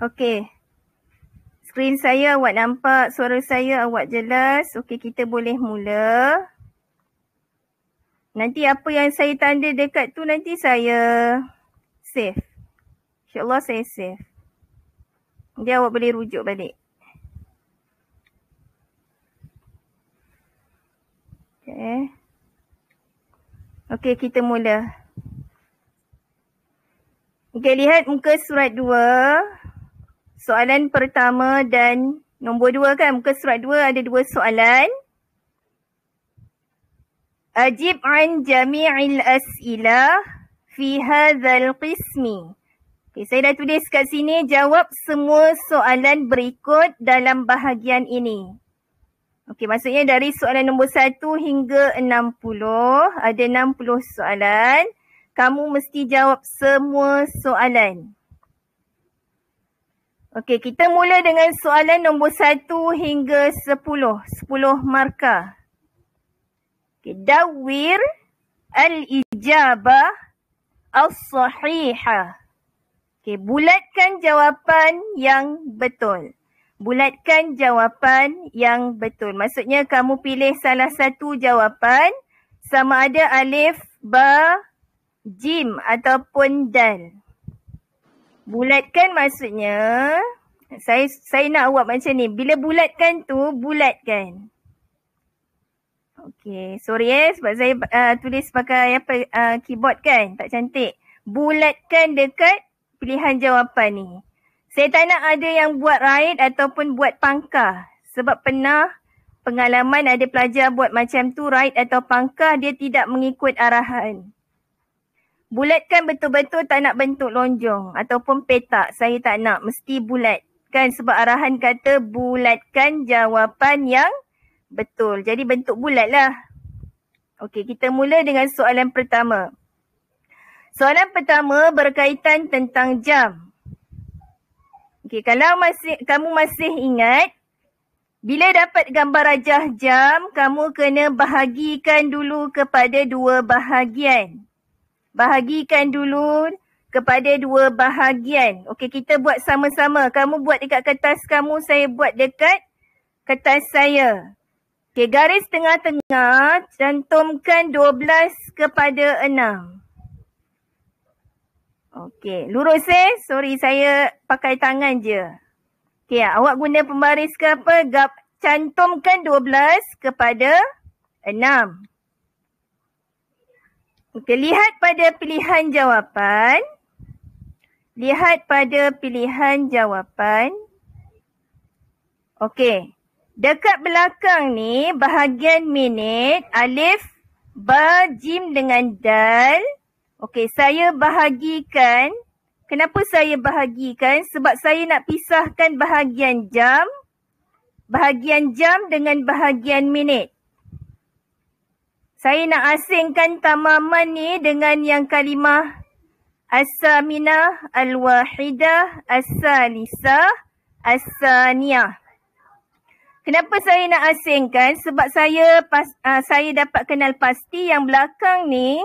Okey. Skrin saya awak nampak, suara saya awak jelas. Okey, kita boleh mula. Nanti apa yang saya tanda dekat tu nanti saya save. InsyaAllah saya save. Nanti awak boleh rujuk balik. Okay. Okey, kita mula. Okey, lihat muka surat 2. Soalan pertama dan nombor 2 kan. Muka surat 2 ada 2 soalan. Ajib an jami'il as'ilah fi hadzal qismi. Okay, saya dah tulis kat sini, jawab semua soalan berikut dalam bahagian ini. Okey, maksudnya dari soalan nombor 1 hingga 60, ada 60 soalan. Kamu mesti jawab semua soalan. Okey, kita mula dengan soalan nombor 1 hingga 10. 10 markah. Okay, dawwir al-ijabah as-sahihah. Okay, bulatkan jawapan yang betul. Bulatkan jawapan yang betul. Maksudnya kamu pilih salah satu jawapan sama ada alif, ba, jim ataupun dal. Bulatkan maksudnya, saya nak awak macam ni. Bila bulatkan tu, bulatkan. Okey, sorry sebab saya tulis pakai keyboard kan, tak cantik. Bulatkan dekat pilihan jawapan ni. Saya tak nak ada yang buat right ataupun buat pangkah. Sebab pernah pengalaman ada pelajar buat macam tu, right atau pangkah, dia tidak mengikut arahan. Bulatkan betul-betul, tak nak bentuk lonjong ataupun petak. Saya tak nak, mesti bulat. Kan sebab arahan kata bulatkan jawapan yang betul. Jadi bentuk bulat lah. Okey, kita mula dengan soalan pertama. Soalan pertama berkaitan tentang jam. Okey, kalau kamu masih ingat, bila dapat gambar rajah jam, kamu kena bahagikan dulu kepada 2 bahagian. Bahagikan dulu kepada 2 bahagian. Okey, kita buat sama-sama. Kamu buat dekat kertas kamu, saya buat dekat kertas saya. Okey, garis tengah-tengah, cantumkan 12 kepada 6. Okey, lurus sorry saya pakai tangan je. Okey, awak guna pembaris ke apa? Cantumkan 12 kepada 6. Okey, lihat pada pilihan jawapan. Lihat pada pilihan jawapan. Okey, dekat belakang ni bahagian minit, alif, ba, jim dengan dal. Okey, saya bahagikan. Kenapa saya bahagikan? Sebab saya nak pisahkan bahagian jam dengan bahagian minit. Saya nak asingkan tamaman ni dengan yang kalimah as-saminah, al-wahidah, as-salisah, as-saniyah. Kenapa saya nak asingkan? Sebab saya dapat kenal pasti yang belakang ni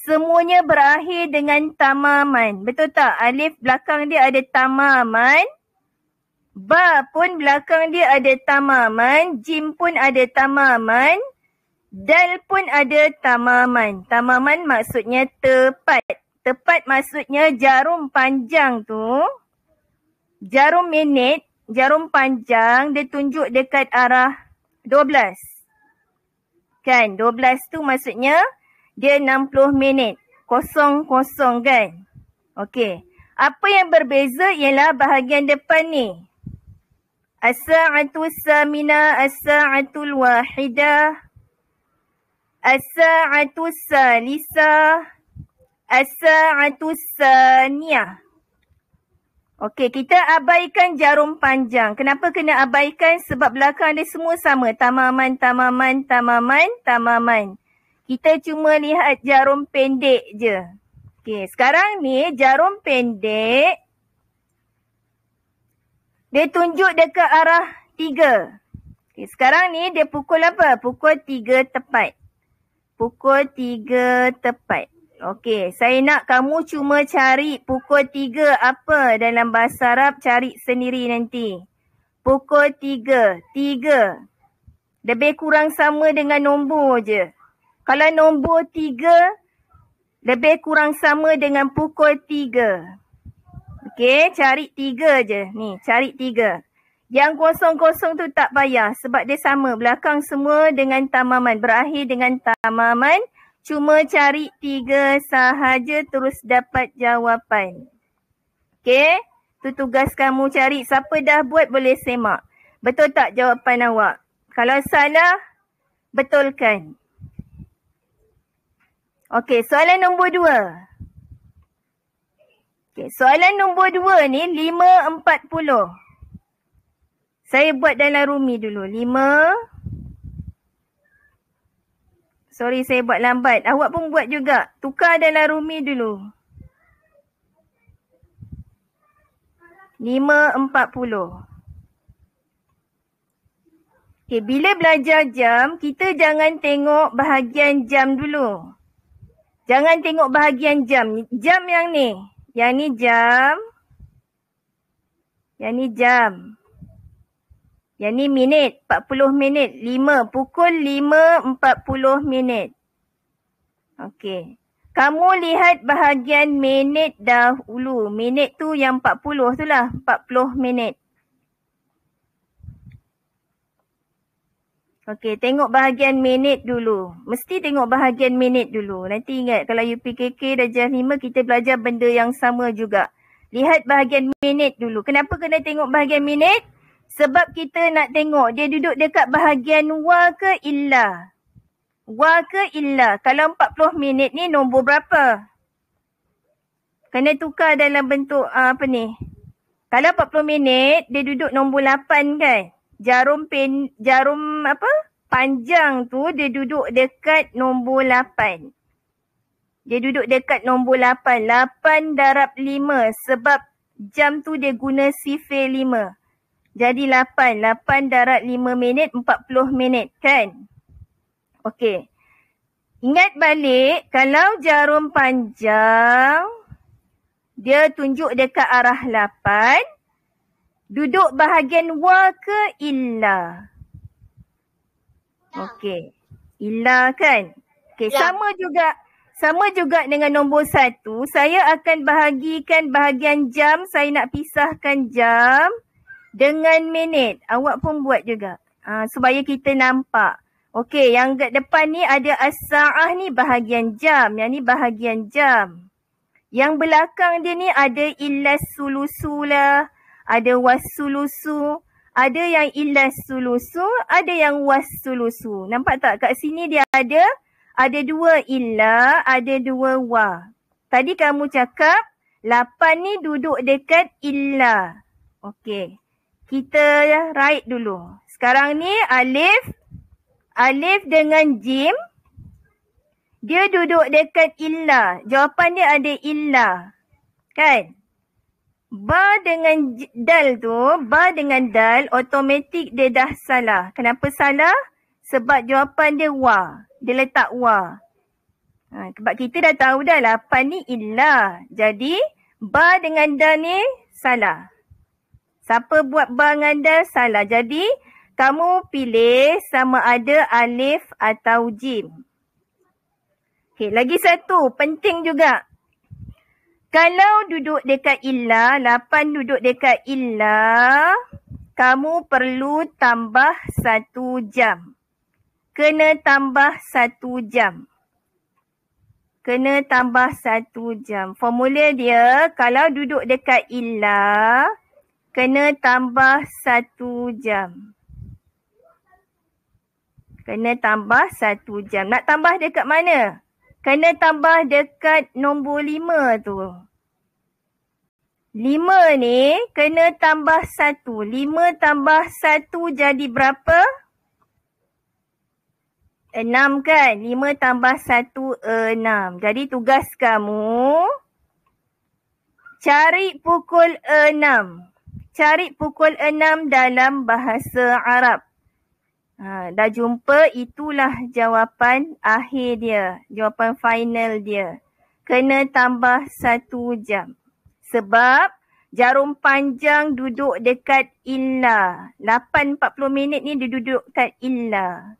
semuanya berakhir dengan tamaman. Betul tak? Alif belakang dia ada tamaman. Ba pun belakang dia ada tamaman. Jim pun ada tamaman. Dal pun ada tamaman. Tamaman maksudnya tepat. Tepat maksudnya jarum panjang tu. Jarum minit, jarum panjang dia tunjuk dekat arah 12. Kan? 12 tu maksudnya dia 60 minit. Kosong-kosong kan? Okey. Apa yang berbeza ialah bahagian depan ni. As-sa'atu samina, as-sa'atul wahidah, as-sa'atu salisah, as-sa'atu saniyah. Okey, kita abaikan jarum panjang. Kenapa kena abaikan? Sebab belakang dia semua sama. Tamaman, tamaman, tamaman, tamaman. Kita cuma lihat jarum pendek je. Okey, sekarang ni jarum pendek. Dia tunjuk dekat arah 3. Okey, sekarang ni dia pukul apa? Pukul 3 tepat. Pukul 3 tepat. Okey, saya nak kamu cuma cari pukul 3 apa dalam bahasa Arab, cari sendiri nanti. Pukul 3. 3. Lebih kurang sama dengan nombor je. Kalau nombor 3, lebih kurang sama dengan pukul 3. Okey, cari 3 je. Ni, cari 3. Yang kosong-kosong tu tak payah sebab dia sama. Belakang semua dengan tamaman. Berakhir dengan tamaman. Cuma cari 3 sahaja terus dapat jawapan. Okey? Tu tugas kamu cari. Siapa dah buat boleh semak. Betul tak jawapan awak? Kalau salah, betulkan. Okey, soalan nombor 2. Okey, soalan nombor 2 ni 5.40. Saya buat dalam rumi dulu. 5. Sorry, saya buat lambat. Awak pun buat juga. Tukar dalam rumi dulu. 5.40. Okay, bila belajar jam, kita jangan tengok bahagian jam dulu. Jangan tengok bahagian jam. Jam yang ni. Yang ni jam. Yang ni jam. Yang ni minit, 40 minit. 5, pukul 5.40 minit. Okey. Kamu lihat bahagian minit dahulu. Minit tu yang 40 tu lah. 40 minit. Okey, tengok bahagian minit dulu. Mesti tengok bahagian minit dulu. Nanti ingat kalau UPKK darjah 5 kita belajar benda yang sama juga. Lihat bahagian minit dulu. Kenapa kena tengok bahagian minit? Sebab kita nak tengok dia duduk dekat bahagian wa ke illa. Wa ke illa. Kalau 40 minit ni nombor berapa? Kena tukar dalam bentuk apa ni? Kalau 40 minit dia duduk nombor 8 kan? Jarum apa? Panjang tu dia duduk dekat nombor 8. Dia duduk dekat nombor 8. 8 darab 5 sebab jam tu dia guna sifir 5. Jadi 8. 8 darab 5 minit, 40 minit kan? Okey. Ingat balik, kalau jarum panjang, dia tunjuk dekat arah 8, duduk bahagian wa ke illa? Okey. Illa kan? Okey, ya. Sama juga dengan nombor 1. Saya akan bahagikan bahagian jam, saya nak pisahkan jam dengan minit. Awak pun buat juga. Supaya kita nampak. Okey, yang kat depan ni ada as-sa'ah ni bahagian jam. Yang ni bahagian jam. Yang belakang dia ni ada illas sulusu lah. Ada was sulusu. Ada yang illas sulusu. Ada yang was sulusu. Nampak tak? Kat sini dia ada 2 illa, ada 2 wa. Tadi kamu cakap 8 ni duduk dekat illa. Okey. Kita write dulu. Sekarang ni alif dengan jim. Dia duduk dekat illa. Jawapan dia ada illa. Kan? Ba dengan dal tu, ba dengan dal, automatik dia dah salah. Kenapa salah? Sebab jawapan dia wa. Dia letak wa. Sebab kita dah tahu dah 8 ni illa. Jadi, ba dengan dal ni salah. Siapa buat ba dengan dal salah. Jadi, kamu pilih sama ada alif atau jim. Okey, lagi satu. Penting juga. Kalau duduk dekat illa, 8 duduk dekat illa, kamu perlu tambah 1 jam. Kena tambah 1 jam. Kena tambah 1 jam. Formula dia, kalau duduk dekat illa, kena tambah 1 jam. Kena tambah 1 jam. Nak tambah dekat mana? Kena tambah dekat nombor 5 tu. 5 ni kena tambah 1. 5 tambah 1 jadi berapa? 6 kan? 5 tambah 1, 6. Jadi tugas kamu, cari pukul 6. Cari pukul 6 dalam bahasa Arab. Dah jumpa, itulah jawapan akhir dia. Jawapan final dia. kena tambah 1 jam. Sebab jarum panjang duduk dekat illa. 8.40 minit ni dia duduk kat illa.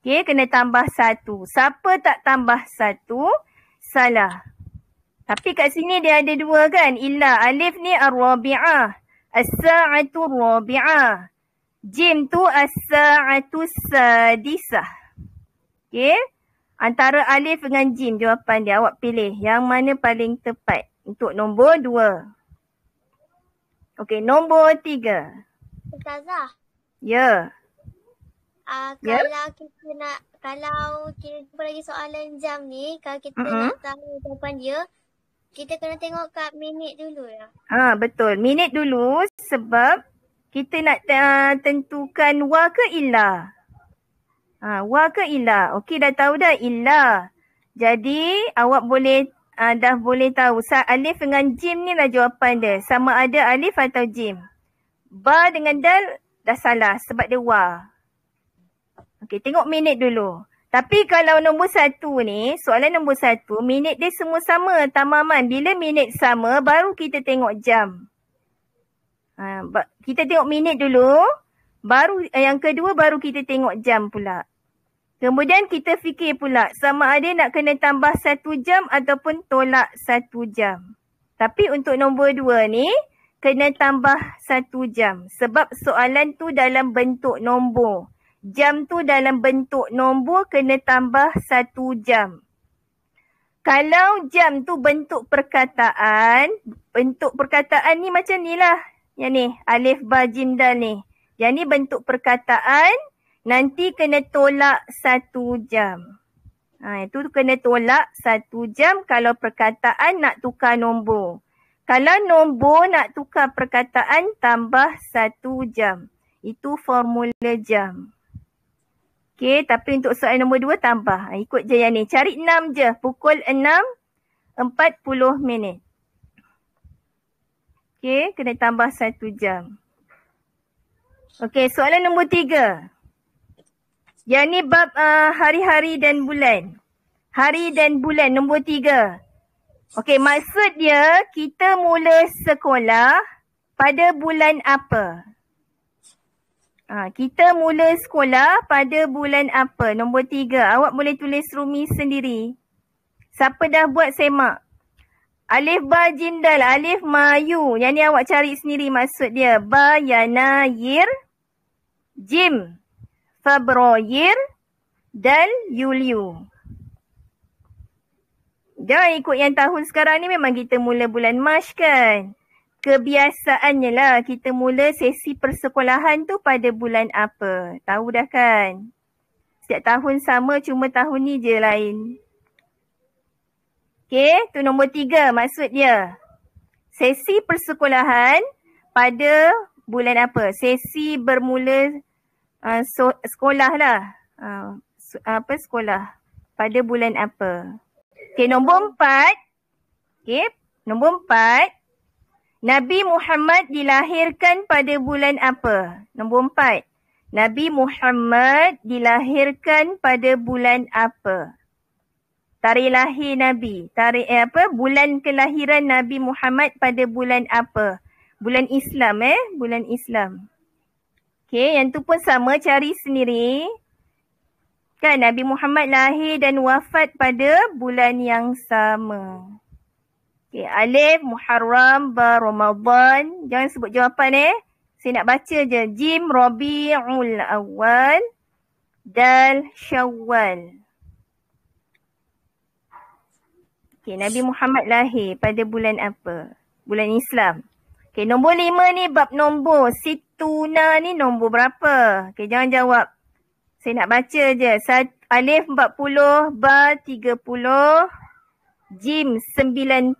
Okey, kena tambah 1. Siapa tak tambah 1, salah. Tapi kat sini dia ada 2 kan? Illa. Alif ni ar-rabi'ah. As-sa'atu rabi'ah. Jim tu as-sa'atu sadisah. Okey. Antara alif dengan jim jawapan dia. Awak pilih yang mana paling tepat untuk nombor 2. Okey, nombor 3. Ustazah. Ya. Ya. Kalau kita jumpa lagi soalan jam ni, kalau kita nak tahu jawapan dia, kita kena tengok kat minit dulu ya. Betul. Minit dulu sebab kita nak tentukan wa ke illa. Wa ke illa. Okey, dah tahu dah illa. Jadi awak boleh dah boleh tahu alif dengan jim ni lah jawapan dia. Sama ada alif atau jim. Ba dengan dal dah salah sebab dia wa. Okey, tengok minit dulu. Tapi kalau nombor 1 ni, soalan nombor 1, minit dia semua sama tamaman. Bila minit sama, baru kita tengok jam. Kita tengok minit dulu, baru yang kedua baru kita tengok jam pula. Kemudian kita fikir pula sama ada nak kena tambah 1 jam ataupun tolak 1 jam. Tapi untuk nombor 2 ni, kena tambah 1 jam. Sebab soalan tu dalam bentuk nombor. Jam tu dalam bentuk nombor kena tambah 1 jam. Kalau jam tu bentuk perkataan ni macam ni lah. Yang ni, alif, ba, jim, dal ni. Yang ni bentuk perkataan, nanti kena tolak 1 jam. Itu kena tolak 1 jam kalau perkataan nak tukar nombor. Kalau nombor nak tukar perkataan, tambah 1 jam. Itu formula jam. Okey, tapi untuk soalan nombor 2 tambah. Ikut je yang ni. Cari 6 je. Pukul 6.40 minit. Okey, kena tambah 1 jam. Okey, soalan nombor 3. Yang ni bab hari-hari dan bulan. Hari dan bulan nombor 3. Okey, maksud dia kita mula sekolah pada bulan apa? Kita mula sekolah pada bulan apa? Nombor 3. Awak boleh tulis rumi sendiri. Siapa dah buat semak? Alif, ba, jim, dal. Alif, mayu. Yang ni awak cari sendiri maksud dia. Ba, yanayir. Jim, Februari. Dal, Yuliu. Jangan ikut yang tahun sekarang ni memang kita mula bulan Mac kan. Kebiasaannya lah kita mula sesi persekolahan tu pada bulan apa. Tahu dah kan. Setiap tahun sama cuma tahun ni je lain. Okey, tu nombor 3 maksud dia. Sesi persekolahan pada bulan apa? Sesi bermula sekolah lah. Sekolah. Pada bulan apa? Okey, nombor 4. Okey, nombor 4. Nabi Muhammad dilahirkan pada bulan apa? Nombor 4. Nabi Muhammad dilahirkan pada bulan apa? Tarikh lahir Nabi. Bulan kelahiran Nabi Muhammad pada bulan apa? Bulan Islam Bulan Islam. Okey, yang tu pun sama cari sendiri. Kan Nabi Muhammad lahir dan wafat pada bulan yang sama. Okey, alif, Muharram, ba, Ramadan. Jangan sebut jawapan Saya nak baca je. Jim, Rabi'ul Awal. Dal, Syawal. Okey, Nabi Muhammad lahir pada bulan apa? Bulan Islam. Okey, nombor 5 ni bab nombor. Situna ni nombor berapa? Okey, jangan jawab. Saya nak baca je. Alif 40, ba 30, jim 90,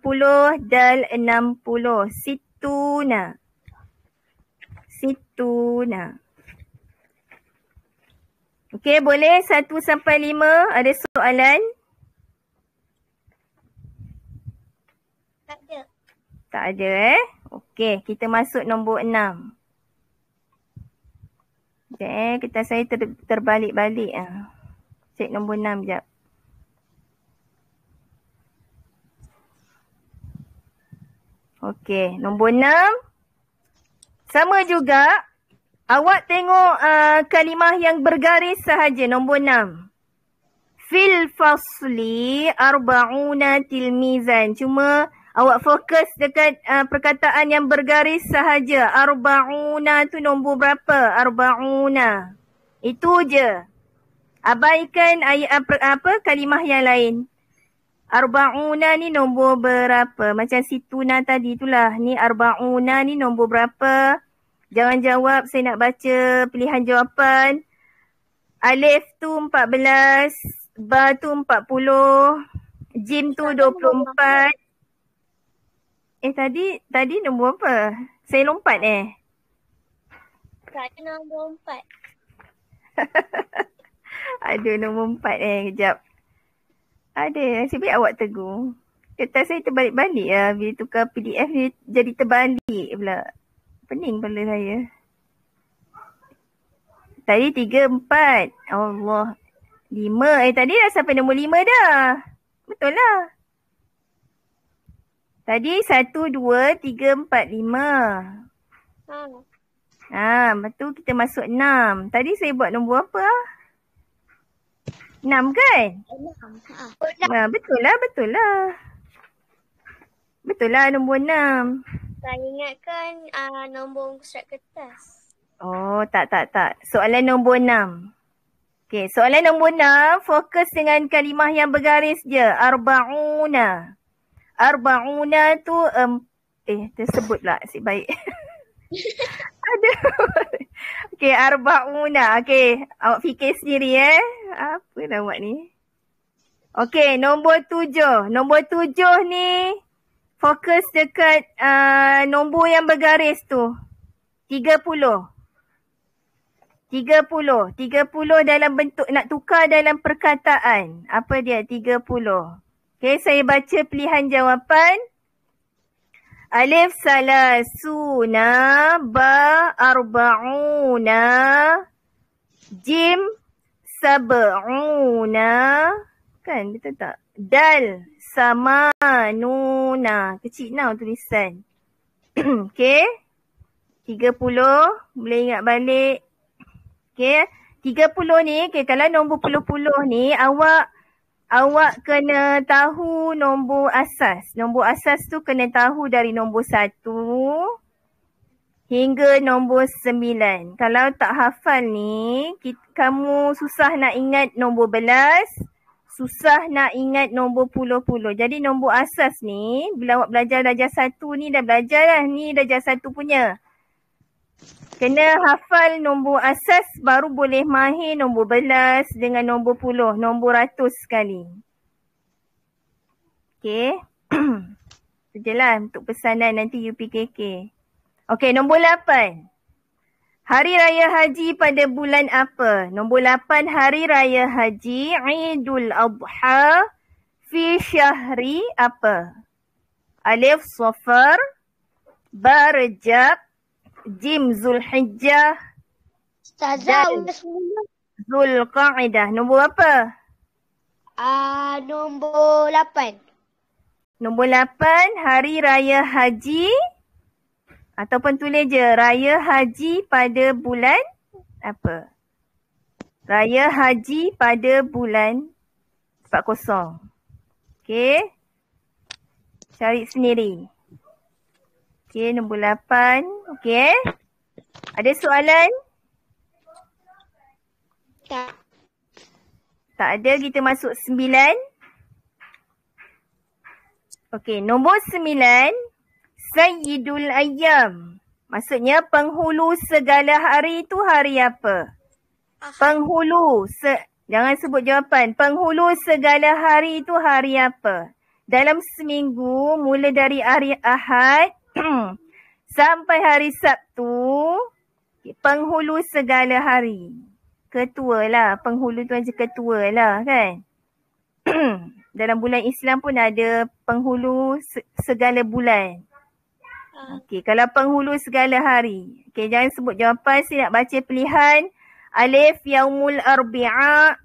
dal 60. Situna. Situna. Okey, boleh 1 sampai 5 ada soalan? Tak ada. Tak ada Okey, kita masuk nombor 6. Sekejap saya terbalik-balik Cek nombor 6 sekejap. Okey, nombor 6. Sama juga. Awak tengok kalimah yang bergaris sahaja. Nombor 6. Fil fasli arba'una tilmizan. Cuma awak fokus dekat perkataan yang bergaris sahaja. Arba'una tu nombor berapa? Arba'una. Itu je. Abaikan kalimah yang lain. Arba'una ni nombor berapa? Macam situna tadi itulah. Ni arba'una ni nombor berapa? Jangan jawab, saya nak baca pilihan jawapan. Alif tu 14. Ba tu 40. Jim tu 24. Tadi nombor apa? Saya lompat Tak ada nombor 4. Ada nombor 4 kejap. Ada, nasib baik awak tegur. Kertas saya terbalik-balik lah. Bila tukar PDF ni jadi terbalik pula. Pening kepala saya. Tadi 3, 4. Allah. 5. Tadi dah sampai nombor 5 dah. Betul lah. Tadi 1, 2, 3, 4, 5. Lepas tu kita masuk 6. Tadi saya buat nombor apa? 6 kan? 6. Betul lah. Betul lah nombor 6. Saya ingatkan nombor surat kertas. Oh, tak. Soalan nombor 6. Okey, soalan nombor 6, fokus dengan kalimah yang bergaris je. Arba'una. Arba'una tu, tersebut pula, asyik baik. Ada. Okey, arba'una. Okey, awak fikir sendiri Apa dah awak ni? Okey, nombor 7. Nombor 7 ni, fokus dekat nombor yang bergaris tu. 30 dalam bentuk nak tukar dalam perkataan. Apa dia 30? Okey, saya baca pilihan jawapan. Alif salasuna, ba arba'una, jim sab'una. Kan, betul tak? Dal samanuna. Kecil now tulisan. Okey. 30, boleh ingat balik. Okey, 30 ni, kalau nombor puluh-puluh ni, awak kena tahu nombor asas. Nombor asas tu kena tahu dari nombor 1 hingga nombor 9. Kalau tak hafal ni, kamu susah nak ingat nombor belas, susah nak ingat nombor puluh-puluh. Jadi nombor asas ni, bila awak belajar darjah 1 ni, dah belajar lah. Ni darjah 1 punya. Kena hafal nombor asas baru boleh mahir nombor belas dengan nombor puluh, nombor ratus sekali. Okey. Itu je lah untuk pesanan nanti UPKK. Okey, nombor 8. Hari Raya Haji pada bulan apa? Nombor 8, Hari Raya Haji Aidul Adha fi syahri apa? Alif Safar, Ba Rajab, Jim Zulhijjah, Ustazah, Zulqa'dah. Nombor apa? Nombor 8. Nombor 8, Hari Raya Haji. Ataupun tulis je, Raya Haji pada bulan apa? Raya Haji pada bulan 40. Okey. Cari sendiri. Okey, nombor 8. Okey. Ada soalan? Tak. Tak ada, kita masuk 9. Okey, nombor 9. Sayyidul Ayyam. Maksudnya penghulu segala hari tu hari apa? Penghulu. Jangan sebut jawapan. Penghulu segala hari tu hari apa? Dalam seminggu, mula dari hari Ahad sampai hari Sabtu, penghulu segala hari. Ketua lah. Penghulu tu macam ketua lah kan. Dalam bulan Islam pun ada penghulu segala bulan. Okey, kalau penghulu segala hari. Okey, jangan sebut jawapan. Saya nak baca pilihan. Alif yaumul arbi'a,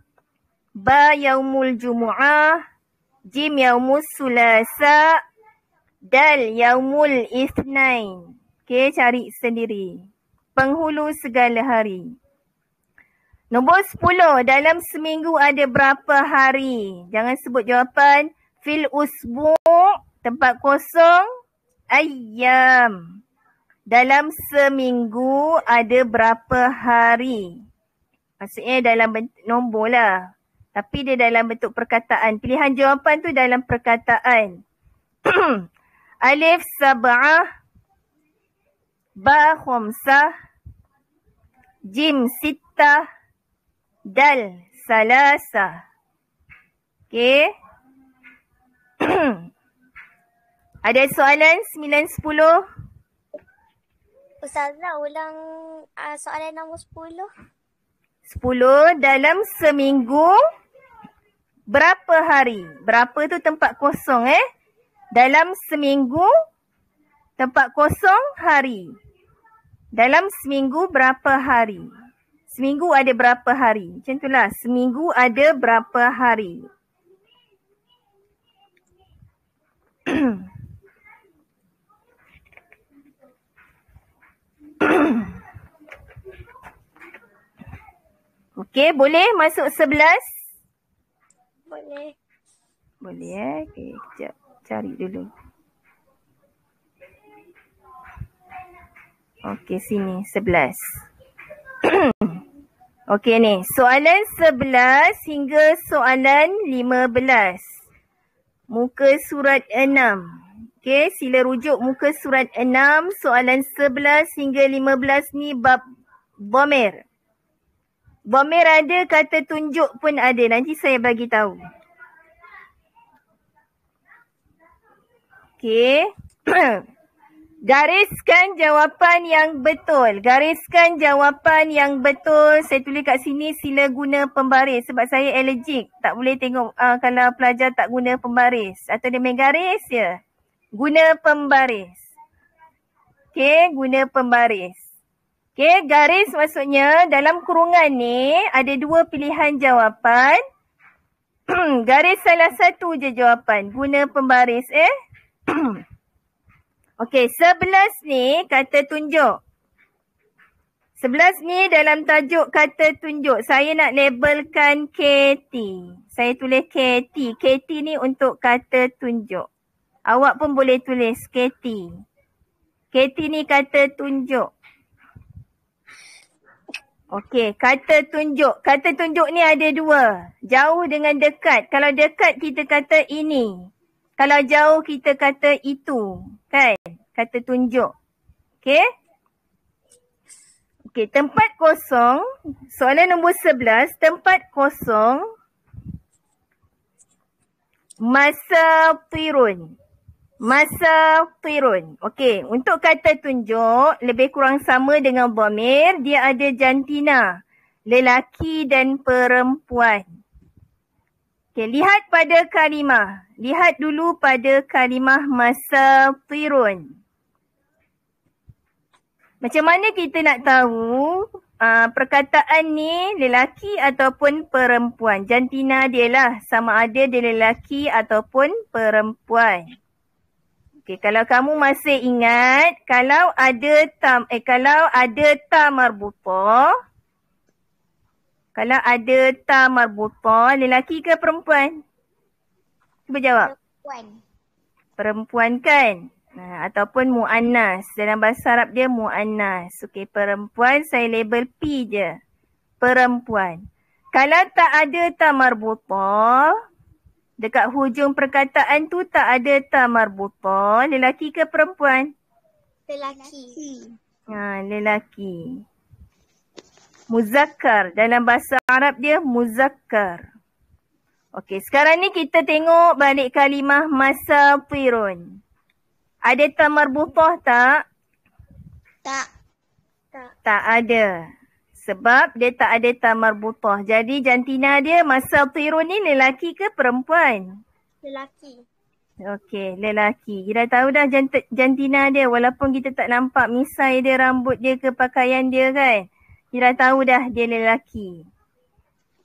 ba yaumul jumu'ah, jim yaumus sulasa, Dal yaumul itsnain. Okay, cari sendiri. Penghulu segala hari. Nombor 10. Dalam seminggu ada berapa hari? Jangan sebut jawapan. Fil usbu' tempat kosong. Ayyam. Dalam seminggu ada berapa hari? Maksudnya dalam bentuk nombor lah. Tapi dia dalam bentuk perkataan. Pilihan jawapan tu dalam perkataan. Alif sab'ah. Ba khumsah. Jim sittah. Dal salasa. Okay. Ada soalan 9, 10? Ustazah ulang soalan nombor 10. 10 dalam seminggu berapa hari? Berapa tu tempat kosong Dalam seminggu tempat kosong hari. Dalam seminggu berapa hari? Seminggu ada berapa hari? Macam itulah. Seminggu ada berapa hari? Okey, boleh masuk 11? Boleh. Boleh Okey, sekejap. Cari dulu. Okey, sini 11. Okey ni, soalan 11 hingga soalan 15. Muka surat 6. Okey, sila rujuk muka surat 6, soalan 11 hingga 15 ni bab dhamir. Dhamir ada, kata tunjuk pun ada. Nanti saya bagi tahu. Okey. Gariskan jawapan yang betul. Gariskan jawapan yang betul. Saya tulis kat sini, sila guna pembaris. Sebab saya allergic. Tak boleh tengok kalau pelajar tak guna pembaris. Atau dia main garis je. Guna pembaris. Okey, guna pembaris. Okey, garis maksudnya dalam kurungan ni ada dua pilihan jawapan. Garis salah satu je jawapan. Guna pembaris Okey, 11 ni kata tunjuk. 11 ni dalam tajuk kata tunjuk. Saya nak labelkan KT. Saya tulis KT. KT ni untuk kata tunjuk. Awak pun boleh tulis KT. KT ni kata tunjuk. Okey, kata tunjuk. Kata tunjuk ni ada dua. Jauh dengan dekat. Kalau dekat kita kata ini. Kalau jauh kita kata itu. Kan? Kata tunjuk. Okey? Okey, tempat kosong. Soalan nombor 11. Tempat kosong. Masa tirun. Masa tirun. Okey, untuk kata tunjuk lebih kurang sama dengan dhamir. Dia ada jantina. Lelaki dan perempuan. Okey, lihat pada kalimah. Lihat dulu pada kalimah masa tirun. Macam mana kita nak tahu perkataan ni lelaki ataupun perempuan? Jantina dia lah, sama ada dia lelaki ataupun perempuan. Okey, kalau kamu masih ingat, kalau ada ta marbutah, kalau ada ta marbutah, lelaki ke perempuan? Cuba jawab. Perempuan. Perempuan kan? Ataupun mu'annas. Dalam bahasa Arab dia mu'annas. Okey, perempuan saya label P je. Perempuan. Kalau tak ada ta marbutah, dekat hujung perkataan tu tak ada ta marbutah, lelaki ke perempuan? Lelaki. Lelaki. Muzakkar. Dalam bahasa Arab dia muzakkar. Okey, sekarang ni kita tengok balik kalimah masa tirun. Ada ta marbutah tak? Tak. Tak ada. Sebab dia tak ada ta marbutah. Jadi jantina dia masa tirun ni lelaki ke perempuan? Lelaki. Okey, lelaki. Kita tahu dah jantina dia walaupun kita tak nampak misai dia, rambut dia ke pakaian dia kan. Kita tahu dah dia lelaki.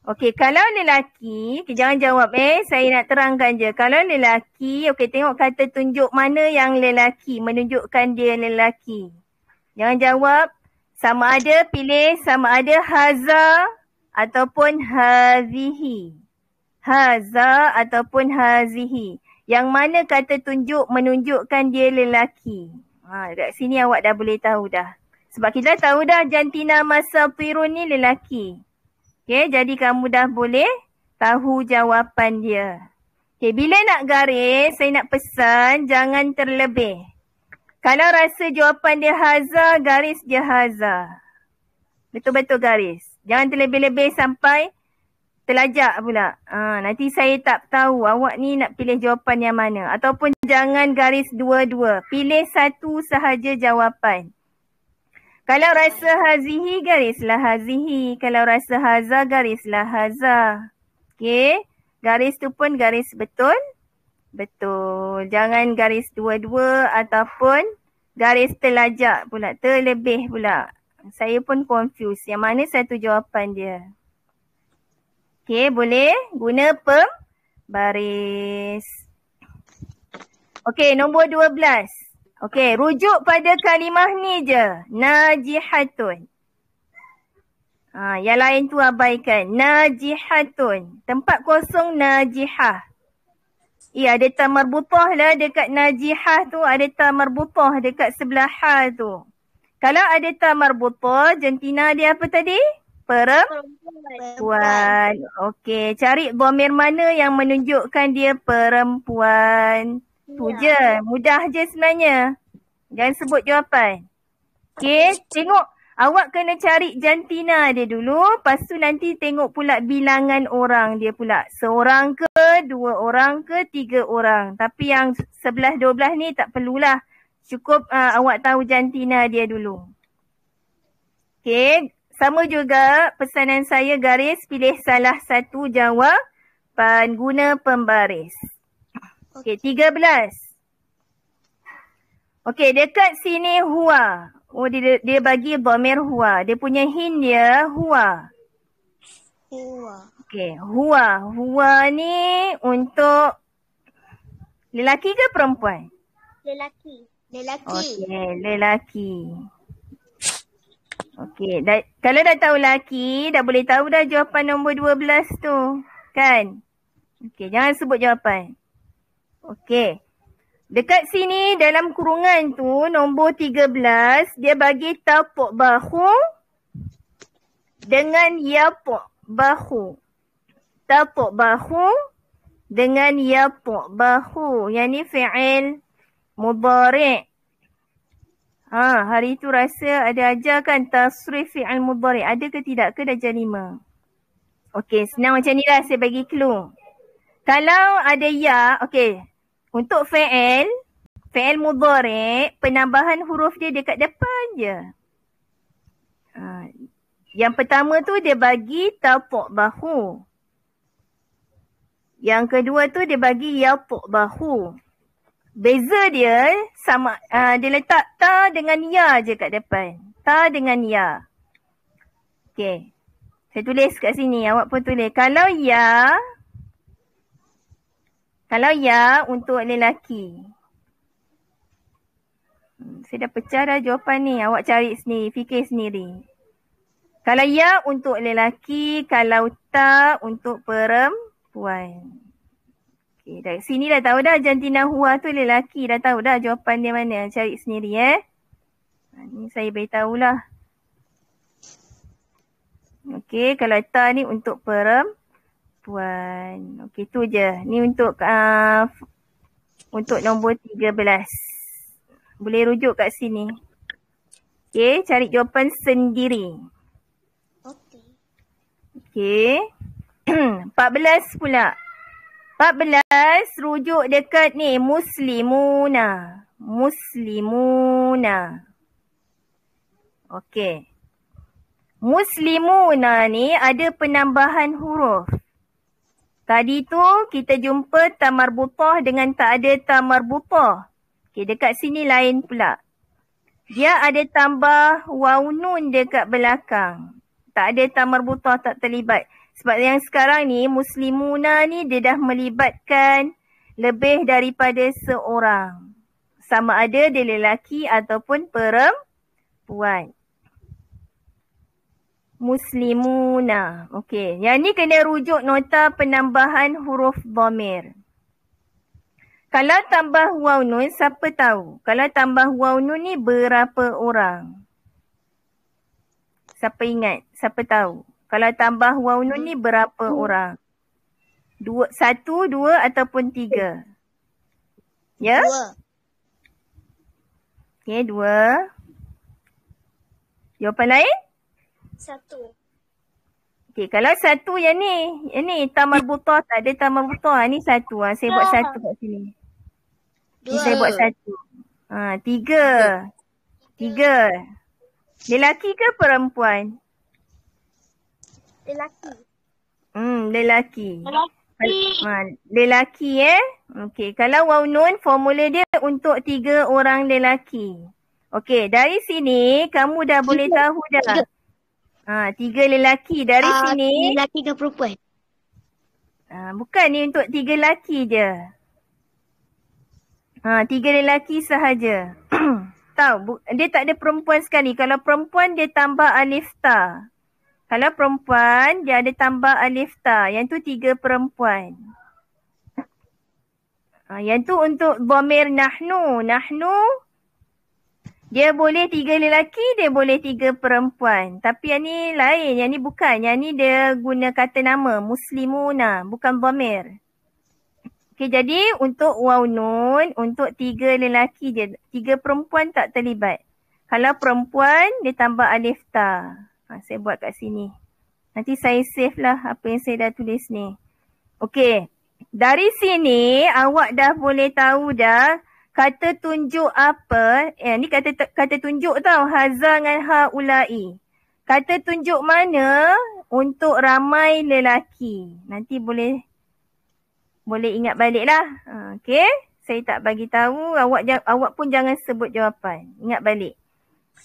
Okey, kalau lelaki, jangan jawab saya nak terangkan je. Kalau lelaki, okey tengok kata tunjuk mana yang lelaki, menunjukkan dia lelaki. Jangan jawab, sama ada pilih sama ada haza ataupun hazihi. Haza ataupun hazihi. Yang mana kata tunjuk menunjukkan dia lelaki. Dekat sini awak dah boleh tahu dah. Sebab kita tahu dah jantina masatirun ni lelaki. Okay, jadi kamu dah boleh tahu jawapan dia. Okay, bila nak garis, saya nak pesan jangan terlebih. Kalau rasa jawapan dia haza, garis dia haza. Betul-betul garis. Jangan terlebih-lebih sampai terlajak pula. Nanti saya tak tahu awak ni nak pilih jawapan yang mana. Ataupun jangan garis dua-dua. Pilih satu sahaja jawapan. Kalau rasa hazihi, garislah hazihi. Kalau rasa haza, garislah haza. Okey. Garis tu pun garis betul. Betul. Jangan garis dua-dua ataupun garis terlajak pula. Terlebih pula. Saya pun confused. Yang mana satu jawapan dia? Okey, boleh guna pembaris. Okey, nombor 12. Okey, rujuk pada kalimah ni je. Najihatun. Yang lain tu abaikan. Najihatun. Tempat kosong najihah. Ada ta marbutah lah dekat najihah tu. Ada ta marbutah dekat sebelah ha tu. Kalau ada ta marbutah, jantina dia apa tadi? Perempuan. Okey, cari dhamir mana yang menunjukkan dia perempuan. Tu je. Mudah je sebenarnya. Jangan sebut jawapan. Okey, tengok. Awak kena cari jantina dia dulu. Lepas tu nanti tengok pula bilangan orang dia pula. Seorang ke, dua orang ke, tiga orang. Tapi yang 11-12 ni tak perlulah. Cukup awak tahu jantina dia dulu. Okey. Sama juga pesanan saya garis pilih salah satu jawapan guna pembaris. Okey, 13. Okey, dekat sini huwa. Dia bagi dhamir huwa. Dia punya hin dia huwa. Huwa. Okey, huwa. Huwa ni untuk lelaki ke perempuan? Lelaki. Okey, lelaki. Okey, kalau dah tahu lelaki, dah boleh tahu dah jawapan nombor 12 tu. Kan? Okey, jangan sebut jawapan. Okey. Dekat sini dalam kurungan tu, nombor 13, dia bagi tapu' bahu dengan yapu' bahu. Tapu' bahu dengan yapu' bahu. Yang ni fi'il mudhari'. Hari tu rasa ada ajar kan tasrif fi'il mudhari'. Ada ke tidak ke darjah 5? Okey, senang macam ni lah saya bagi clue. Kalau ada ya, okey. Untuk fi'il mudhari', penambahan huruf dia dekat depan je. Yang pertama tu dia bagi tapu' bahu. Yang kedua tu dia bagi yapu' bahu. Beza dia sama, dia letak ta dengan ya je kat depan. Ta dengan ya. Okey. Saya tulis kat sini. Awak pun tulis. Kalau ya untuk lelaki. Saya dah pecah dah jawapan ni. Awak cari sendiri. Fikir sendiri. Kalau ya untuk lelaki. Kalau ta untuk perempuan. Okay, dari sini dah tahu dah jantina huwa tu lelaki. Dah tahu dah jawapan dia mana. Cari sendiri ni saya beritahulah. Okey, kalau ta ni untuk perempuan. Okey, tu je. Ni untuk nombor 13. Boleh rujuk kat sini. Okey, cari jawapan sendiri. Okey. 14 pula. 14 rujuk dekat ni muslimuna. Muslimuna. Okey. Muslimuna ni ada penambahan huruf. Tadi tu kita jumpa ta marbutah dengan tak ada ta marbutah. Okey, dekat sini lain pula. Dia ada tambah waw nun dekat belakang. Tak ada ta marbutah, tak terlibat. Sebab yang sekarang ni muslimuna ni dia dah melibatkan lebih daripada seorang. Sama ada dia lelaki ataupun perempuan. Muslimuna. Okey. Yang ni kena rujuk nota penambahan huruf dhamir. Kalau tambah waw nun, siapa tahu? Kalau tambah waw nun ni berapa orang? Siapa ingat? Siapa tahu? Kalau tambah waw nun ni berapa orang? 1, 2 ataupun 3? Ya? 2. Okey, 2. Jawapan lain? 1. Okey, kalau 1 yang ni tamal butah, tak ada tamal butah. Ni 1. Saya buat 1 kat sini. 2. Ni saya buat 1. 3. 3. Lelaki ke perempuan? Lelaki. Lelaki. Lelaki Okey, kalau waw nun formula dia untuk 3 orang lelaki. Okey, dari sini kamu dah boleh tahu dah. 3 lelaki dari sini. Lelaki ke perempuan? Bukan, ni untuk 3 lelaki je. 3 lelaki sahaja. Tahu, dia tak ada perempuan sekali. Kalau perempuan dia tambah alif ta. Kalau perempuan dia ada tambah alif ta. Yang tu 3 perempuan. Yang tu untuk dhamir nahnu. Nahnu dia boleh 3 lelaki, dia boleh 3 perempuan. Tapi yang ni lain, yang ni bukan. Yang ni dia guna kata nama, muslimuna, bukan dhamir. Okey, jadi untuk waw nun, untuk 3 lelaki je. 3 perempuan tak terlibat. Kalau perempuan, dia tambah alif ta. Saya buat kat sini. Nanti saya save lah apa yang saya dah tulis ni. Okey, dari sini awak dah boleh tahu dah kata tunjuk apa. Ni kata tunjuk tau. Haza dengan haulai. Kata tunjuk mana untuk ramai lelaki. Nanti boleh ingat balik lah. Okey. Saya tak bagi tahu. Awak pun jangan sebut jawapan. Ingat balik.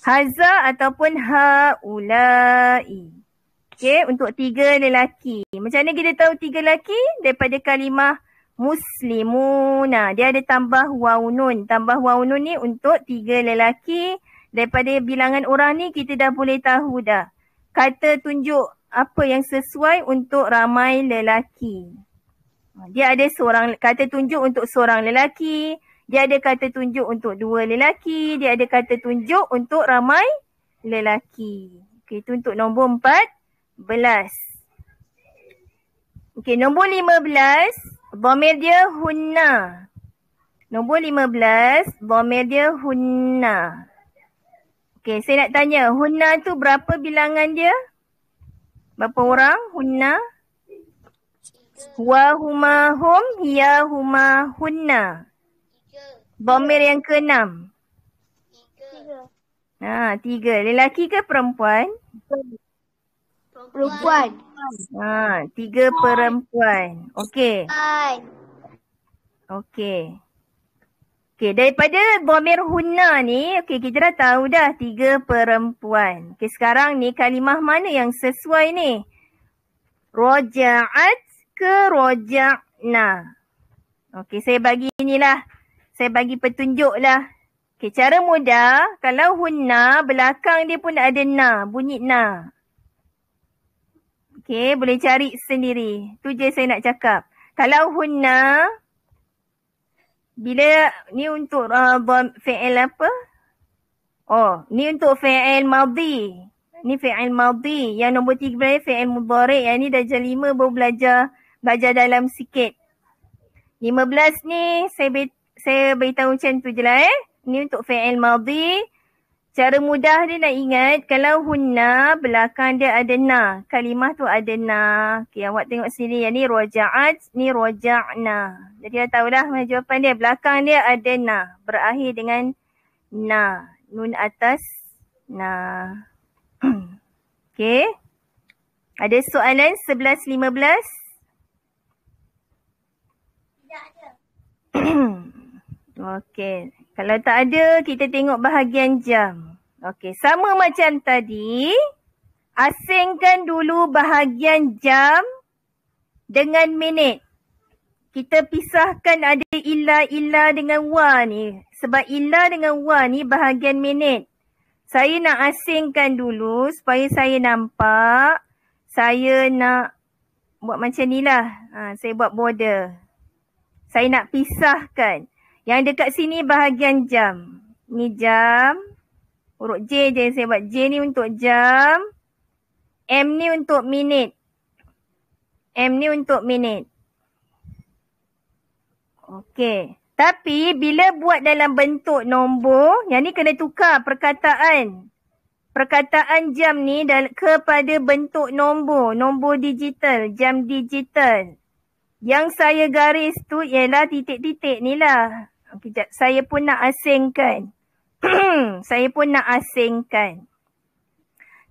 Haza ataupun haulai. Okey. Untuk 3 lelaki. Macam mana kita tahu 3 lelaki? Daripada kalimah muslimuna. Dia ada tambah waw nun. Tambah waw nun ni untuk 3 lelaki. Daripada bilangan orang ni kita dah boleh tahu dah. Kata tunjuk apa yang sesuai untuk ramai lelaki. Dia ada kata tunjuk untuk seorang lelaki. Dia ada kata tunjuk untuk 2 lelaki. Dia ada kata tunjuk untuk ramai lelaki. Okey, itu untuk nombor 14. Okey, nombor 15. Dhamir dia hunna. Nombor 15, dhamir dia hunna. Okey, saya nak tanya, hunna tu berapa bilangan dia? Berapa orang hunna? Wa huma hum, hiya huma hunna. Dhamir yang ke-6. 3. 3. Lelaki ke perempuan? Perempuan. 3 perempuan. Okey. Okey. Okey, daripada dhamir hunna ni, okey, kita dah tahu dah 3 perempuan. Okey, sekarang ni kalimah mana yang sesuai ni? Raja'at ke raja'na? Okey, saya bagi inilah. Saya bagi petunjuk lah. Okey, cara mudah, kalau hunna, belakang dia pun ada na, bunyi na. Okey, boleh cari sendiri. Tu je saya nak cakap. Kalau hunna, bila ni untuk fi'il apa? Ni untuk fi'il madhi. Ni fi'il madhi. Yang nombor 3 fi'il mudhari'. Yang ni darjah 5 baru belajar dalam sikit. 15 ni saya beritahu macam tu je lah Ni untuk fi'il madhi. Cara mudah dia nak ingat, kalau hunna, belakang dia ada na. Kalimah tu ada na. Okay, awak tengok sini. Yang ni roja'at, ni roja'na. Jadi dah tahulah mana jawapan dia. Belakang dia ada na. Berakhir dengan na. Nun atas na. Okay. Ada soalan 11-15? Tidak ada. Okey. Kalau tak ada, kita tengok bahagian jam. Okey, sama macam tadi. Asingkan dulu bahagian jam dengan minit. Kita pisahkan ada illa dengan wa ni. Sebab illa dengan wa ni bahagian minit. Saya nak asingkan dulu supaya saya nampak. Saya nak buat macam ni lah. Saya buat border. Saya nak pisahkan. Yang dekat sini bahagian jam. Ni jam. Huruf J je saya buat. J ni untuk jam. M ni untuk minit. M ni untuk minit. Okey. Tapi bila buat dalam bentuk nombor, yang ni kena tukar perkataan. Perkataan jam ni kepada bentuk nombor. Nombor digital, jam digital. Yang saya garis tu ialah titik-titik ni lah. Sekejap, saya pun nak asingkan. Saya pun nak asingkan.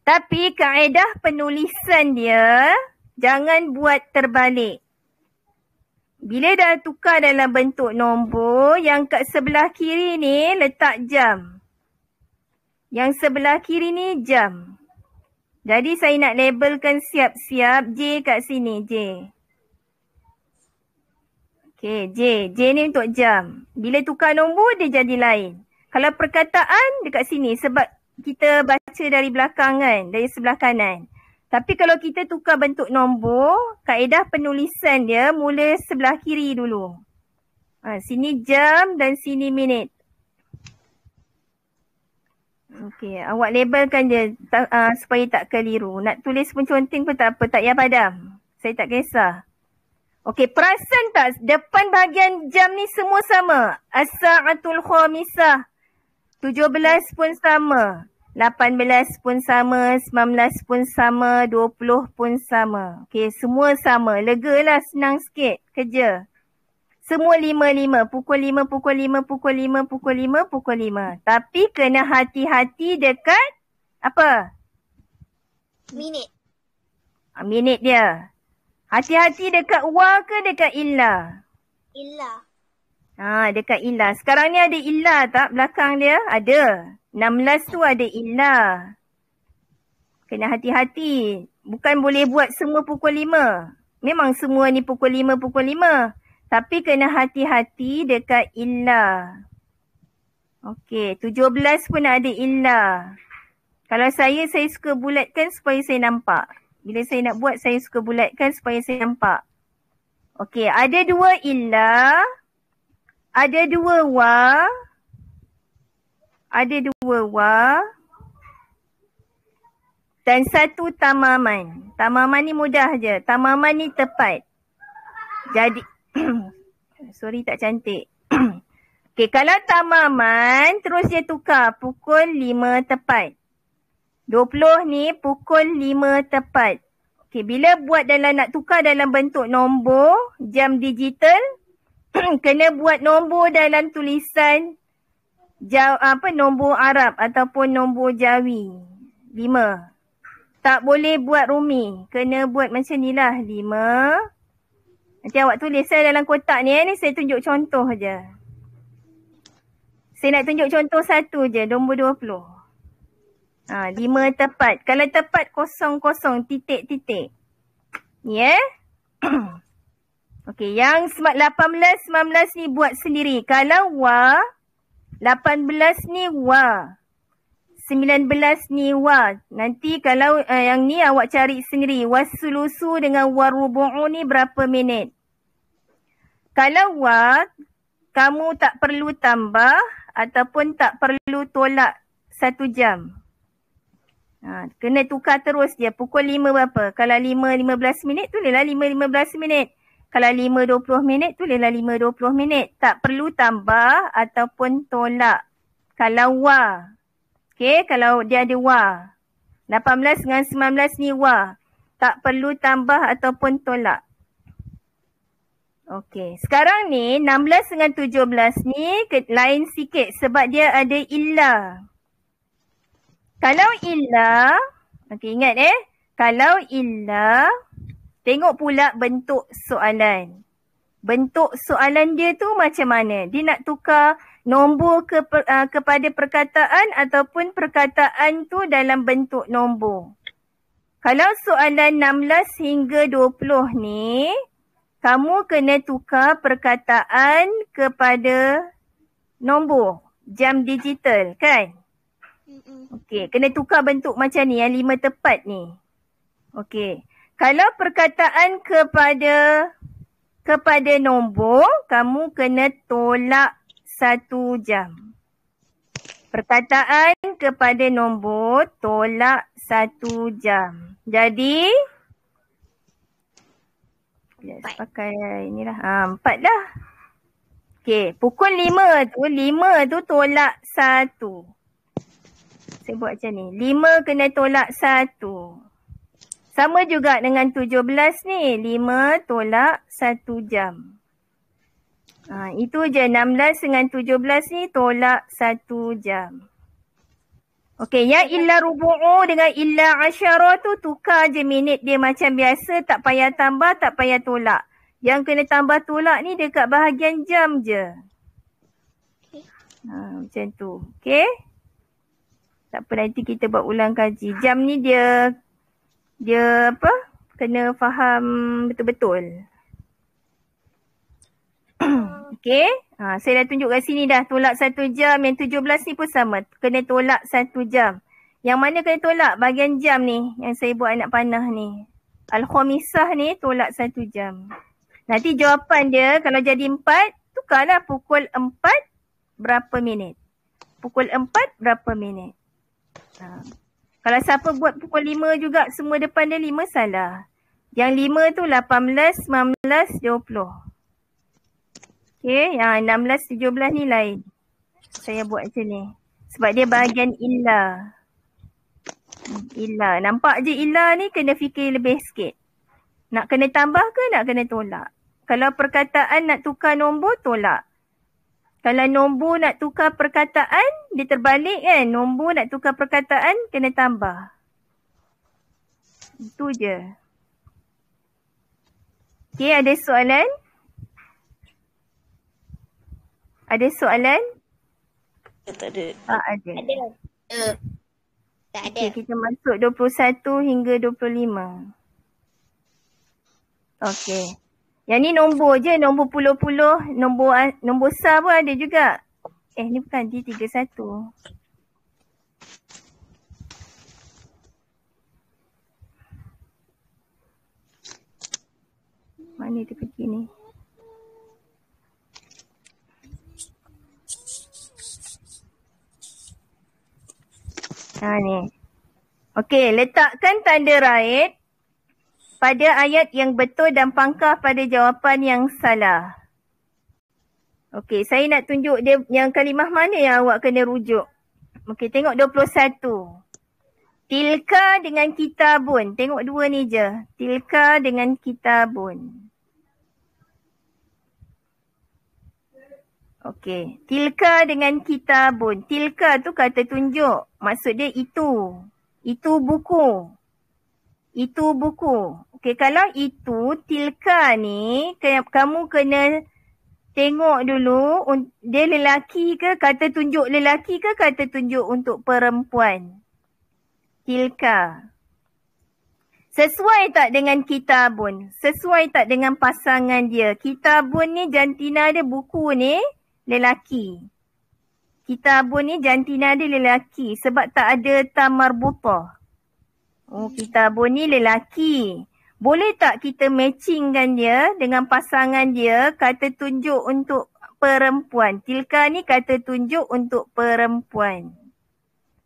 Tapi kaedah penulisan dia, jangan buat terbalik. Bila dah tukar dalam bentuk nombor, yang kat sebelah kiri ni letak jam. Yang sebelah kiri ni jam. Jadi saya nak labelkan siap-siap J kat sini, J. Okey, J. J ni untuk jam. Bila tukar nombor, dia jadi lain. Kalau perkataan, dekat sini. Sebab kita baca dari belakang kan, dari sebelah kanan. Tapi kalau kita tukar bentuk nombor, kaedah penulisan dia mula sebelah kiri dulu. Sini jam dan sini minit. Okey, awak labelkan dia supaya tak keliru. Nak tulis pun conteng pun tak apa, tak payah padam. Saya tak kisah. Okey, perasan tak depan bahagian jam ni semua sama. As-sa'atul khamisah. 17 pun sama. 18 pun sama, 19 pun sama, 20 pun sama. Okey, semua sama. Lega lah, senang sikit kerja. Semua 5-5. Pukul 5, pukul 5, pukul 5, pukul 5, pukul 5. Tapi kena hati-hati dekat apa? Minit. Minit dia. Hati-hati dekat wa ke dekat illa? Illa. Dekat illa. Sekarang ni ada illa tak belakang dia? Ada. 16 tu ada illa. Kena hati-hati. Bukan boleh buat semua pukul 5. Memang semua ni pukul 5, pukul 5. Tapi kena hati-hati dekat illa. Okey, 17 pun ada illa. Kalau saya suka bulatkan supaya saya nampak. Bila saya nak buat, saya suka bulatkan supaya saya nampak. Okey, ada 2 illa. Ada 2 wa. Ada 2 wa. Dan 1 tamaman. Tamaman ni mudah je. Tamaman ni tepat. Jadi, sorry tak cantik. Okey, kalau tamaman, terus dia tukar. Pukul 5 tepat. 20 ni pukul 5 tepat. Okey, bila buat nak tukar dalam bentuk nombor, jam digital, kena buat nombor dalam tulisan nombor Arab ataupun nombor Jawi. 5. Tak boleh buat rumi. Kena buat macam ni lah. 5. Nanti awak tulis saya dalam kotak ni. Ni saya tunjuk contoh je. Saya nak tunjuk contoh satu je. Nombor 20. 5 tepat. Kalau tepat 00 titik-titik. Ni Okey, yang 18, 19 ni buat sendiri. Kalau wa, 18 ni wa. 19 ni wa. Nanti kalau yang ni awak cari sendiri. Wasulusu dengan warubu'u ni berapa minit. Kalau wa, kamu tak perlu tambah ataupun tak perlu tolak 1 jam. Kena tukar terus dia. Pukul 5 berapa? Kalau 5, 15 minit, tulislah 5, 15 minit. Kalau 5, 20 minit, tulislah 5, 20 minit. Tak perlu tambah ataupun tolak. Kalau wa. Okey, kalau dia ada wa. 18 dengan 19 ni wa. Tak perlu tambah ataupun tolak. Okey, sekarang ni 16 dengan 17 ni lain sikit sebab dia ada illa. Kalau illa, okey ingat kalau illa, tengok pula bentuk soalan. Bentuk soalan dia tu macam mana? Dia nak tukar nombor kepada perkataan ataupun perkataan tu dalam bentuk nombor. Kalau soalan 16 hingga 20 ni, kamu kena tukar perkataan kepada nombor jam digital kan? Okey, kena tukar bentuk macam ni yang 5 tepat ni. Okey. Kalau perkataan kepada nombor, kamu kena tolak 1 jam. Perkataan kepada nombor tolak 1 jam. Jadi let's pakai inilah. 4 dah. Okey, pukul 5 tu tolak 1. Saya buat macam ni. 5 kena tolak 1. Sama juga dengan 17 ni. 5 tolak 1 jam. Itu je 16 dengan 17 ni tolak 1 jam. Okey, yang illa rubu'u dengan illa asyara tu tukar je minit dia macam biasa. Tak payah tambah, tak payah tolak. Yang kena tambah tolak ni dekat bahagian jam je. Macam tu. Okey. Tak apa, nanti kita buat ulang kaji. Jam ni dia apa? Kena faham betul-betul. Okey. Saya dah tunjuk kat sini dah. Tolak 1 jam. Yang 17 ni pun sama. Kena tolak 1 jam. Yang mana kena tolak? Bahagian jam ni. Yang saya buat anak panah ni. Al-Khamisah ni tolak 1 jam. Nanti jawapan dia kalau jadi 4, tukarlah pukul 4 berapa minit. Pukul 4 berapa minit. Kalau siapa buat pukul 5 juga semua depan dia 5 salah. Yang 5 tu 18, 19, 20. Okey, yang 16, 17 ni lain. Saya buat macam ni. Sebab dia bahagian illa. Illa. Nampak je illa ni kena fikir lebih sikit. Nak kena tambah ke nak kena tolak? Kalau perkataan nak tukar nombor, tolak. Kalau nombor nak tukar perkataan, dia terbalik kan? Nombor nak tukar perkataan, kena tambah. Itu je. Okey, ada soalan? Ada soalan? Tak ada. Ada. Tak ada. Okey, kita masuk 21 hingga 25. Okey. Yang ni nombor je, nombor puluh-puluh, nombor besar pun ada juga. Ni bukan D31. Mana dia pergi ni? Ni. Okey, letakkan tanda right pada ayat yang betul dan pangkah pada jawapan yang salah. Okey, saya nak tunjuk dia yang kalimah mana yang awak kena rujuk. Okey, tengok 21. Tilka dengan kitabun. Tengok dua ni je. Tilka dengan kitabun. Okey, tilka dengan kitabun. Tilka tu kata tunjuk. Maksud dia itu. Itu buku. Itu buku. Okey, kalau itu, tilka ni, kamu kena tengok dulu, dia lelaki ke, kata tunjuk lelaki ke, kata tunjuk untuk perempuan. Tilka. Sesuai tak dengan kitabun? Sesuai tak dengan pasangan dia? Kitabun ni jantina dia, buku ni lelaki. Kitabun ni jantina dia lelaki sebab tak ada tamarbutah. Kitabun ni lelaki. Boleh tak kita matchingkan dia dengan pasangan dia, kata tunjuk untuk perempuan? Tilka ni kata tunjuk untuk perempuan.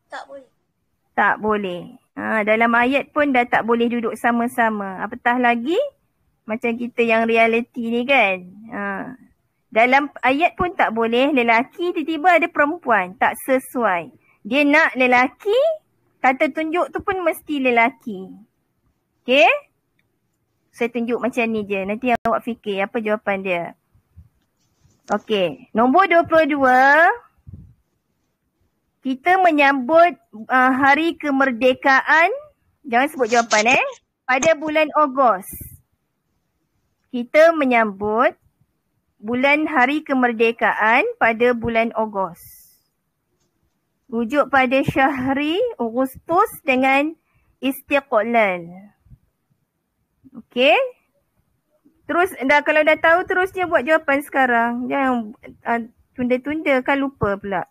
Tak boleh. Tak boleh. Dalam ayat pun dah tak boleh duduk sama-sama. Apatah lagi macam kita yang reality ni kan. Dalam ayat pun tak boleh lelaki, tiba-tiba ada perempuan. Tak sesuai. Dia nak lelaki, kata tunjuk tu pun mesti lelaki. Okay? Saya tunjuk macam ni je. Nanti awak fikir apa jawapan dia. Okay. Nombor 22. Kita menyambut hari kemerdekaan. Jangan sebut jawapan pada bulan Ogos. Kita menyambut bulan hari kemerdekaan pada bulan Ogos. Rujuk pada Syahri, Agustus dengan istiqlal. Okey. Terus kalau dah tahu terusnya buat jawapan sekarang. Jangan tunda-tunda kan lupa pula.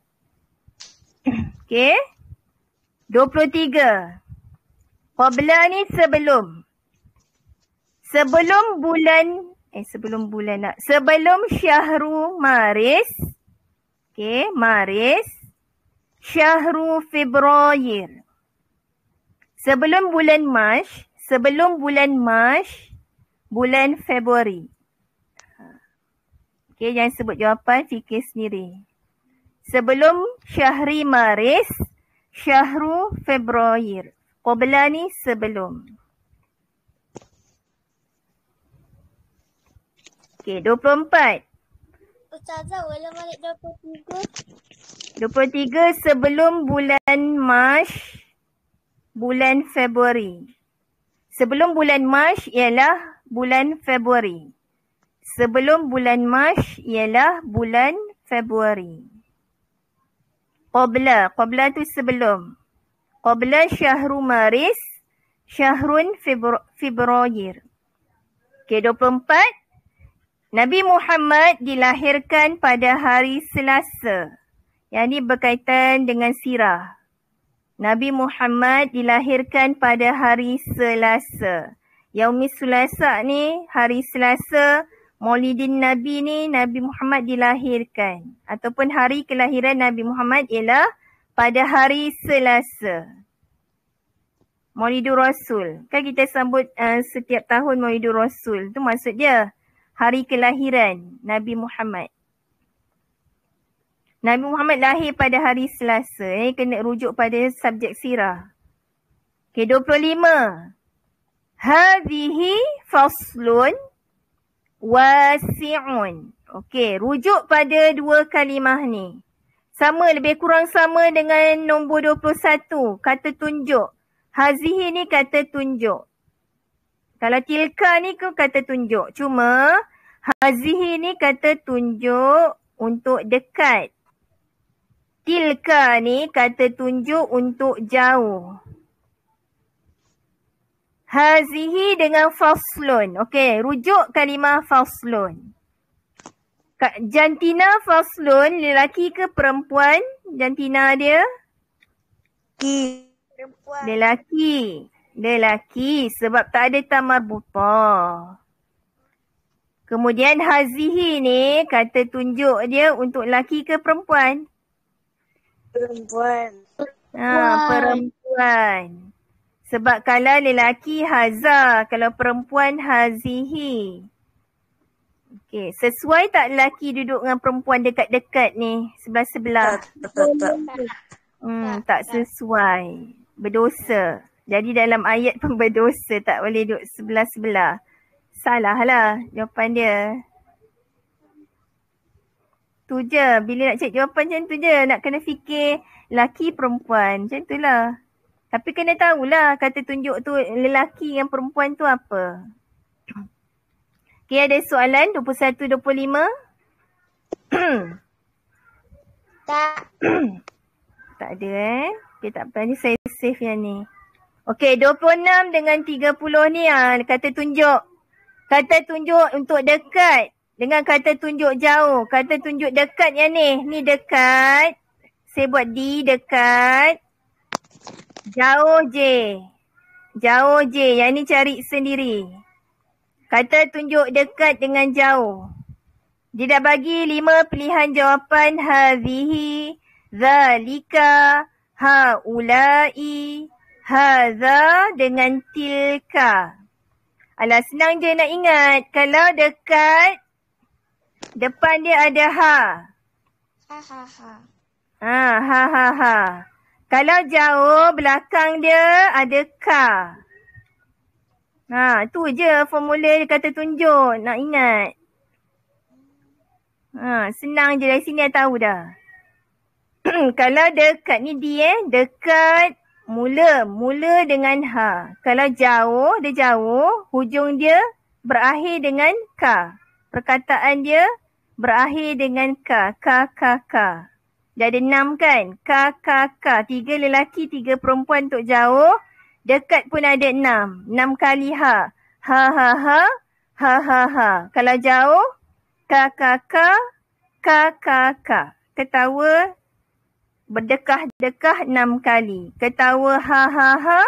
Okey. 23. Qabla ni sebelum. Sebelum Syahru Maris. Okey, Maris. Syahru Februari. Sebelum bulan Mac, bulan Februari. Okey, jangan sebut jawapan, fikir sendiri. Sebelum Syahri Maris, Syahru Februari. Qabla ni sebelum. Okey, 24. Ustazah, ulang balik 23. 23 sebelum bulan Mac, bulan Februari. Sebelum bulan Mac ialah bulan Februari. Sebelum bulan Mac ialah bulan Februari. Qabla tu sebelum. Qabla Syahru Maris, Syahrun Februari. Okey, 24. Nabi Muhammad dilahirkan pada hari Selasa. Yang ini berkaitan dengan sirah. Nabi Muhammad dilahirkan pada hari Selasa. Yaumis Sulasa ni, hari Selasa, Maulidin Nabi ni, Nabi Muhammad dilahirkan. Ataupun hari kelahiran Nabi Muhammad ialah pada hari Selasa. Maulidur Rasul. Kan kita sambut setiap tahun Maulidur Rasul. Itu maksud dia. Hari kelahiran Nabi Muhammad. Nabi Muhammad lahir pada hari Selasa. Kena rujuk pada subjek sirah. Okay, 25. Hadhihi faslun wasi'un. Okay, rujuk pada dua kalimah ni. Sama, lebih kurang sama dengan nombor 21. Kata tunjuk. Hazihi ni kata tunjuk. Kalau tilka ni kata tunjuk. Cuma hazihi ni kata tunjuk untuk dekat. Tilka ni kata tunjuk untuk jauh. Hazihi dengan faslun. Okey, rujuk kalimah faslun. Jantina faslun, lelaki ke perempuan? Jantina dia? Perempuan. Lelaki sebab tak ada tamarbutah. Kemudian hazihi ni kata tunjuk dia untuk lelaki ke perempuan? Perempuan. Perempuan. Sebab kalau lelaki haza, kalau perempuan hazihi. Okey, sesuai tak lelaki duduk dengan perempuan dekat-dekat ni, sebelah-sebelah? Tak sesuai. Berdosa. Jadi dalam ayat pun berdosa, tak boleh duduk sebelah-sebelah. Salah lah jawapan dia. Tu je, bila nak cek jawapan macam tu je. Nak kena fikir lelaki perempuan, macam tu lah. Tapi kena tahulah kata tunjuk tu lelaki yang perempuan tu apa. Okay, ada soalan 21-25? Tak. Tak ada Okay, tak apa. Ni saya save yang ni. Okay, 26 dengan 30 ni kata tunjuk. Kata tunjuk untuk dekat. Dengan kata tunjuk jauh. Kata tunjuk dekat yang ni. Ni dekat. Saya buat D dekat. Jauh J. Jauh J. Yang ni cari sendiri. Kata tunjuk dekat dengan jauh. Dia dah bagi 5 pilihan jawapan. Hadhihi, zalika, haulai, hadza dengan tilka. Alah, senang je nak ingat. Kalau dekat, depan dia ada ha. Ha. Kalau jauh, belakang dia ada ka. Tu je formula kata tunjuk. Nak ingat. Senang je, dari sini dah tahu dah. Kalau dekat ni dekat. Mula dengan ha. Kalau jauh, dia jauh. Hujung dia berakhir dengan ka. Perkataan dia berakhir dengan ka. Ka. Dah ada 6 kan? Ka. 3 lelaki, 3 perempuan untuk jauh. Dekat pun ada 6. 6 kali ha. Ha ha ha. Ha ha ha. Kalau jauh, ka ka ka. Ka ka ka. Ketawa berdekah-dekah 6 kali. Ketawa ha ha ha.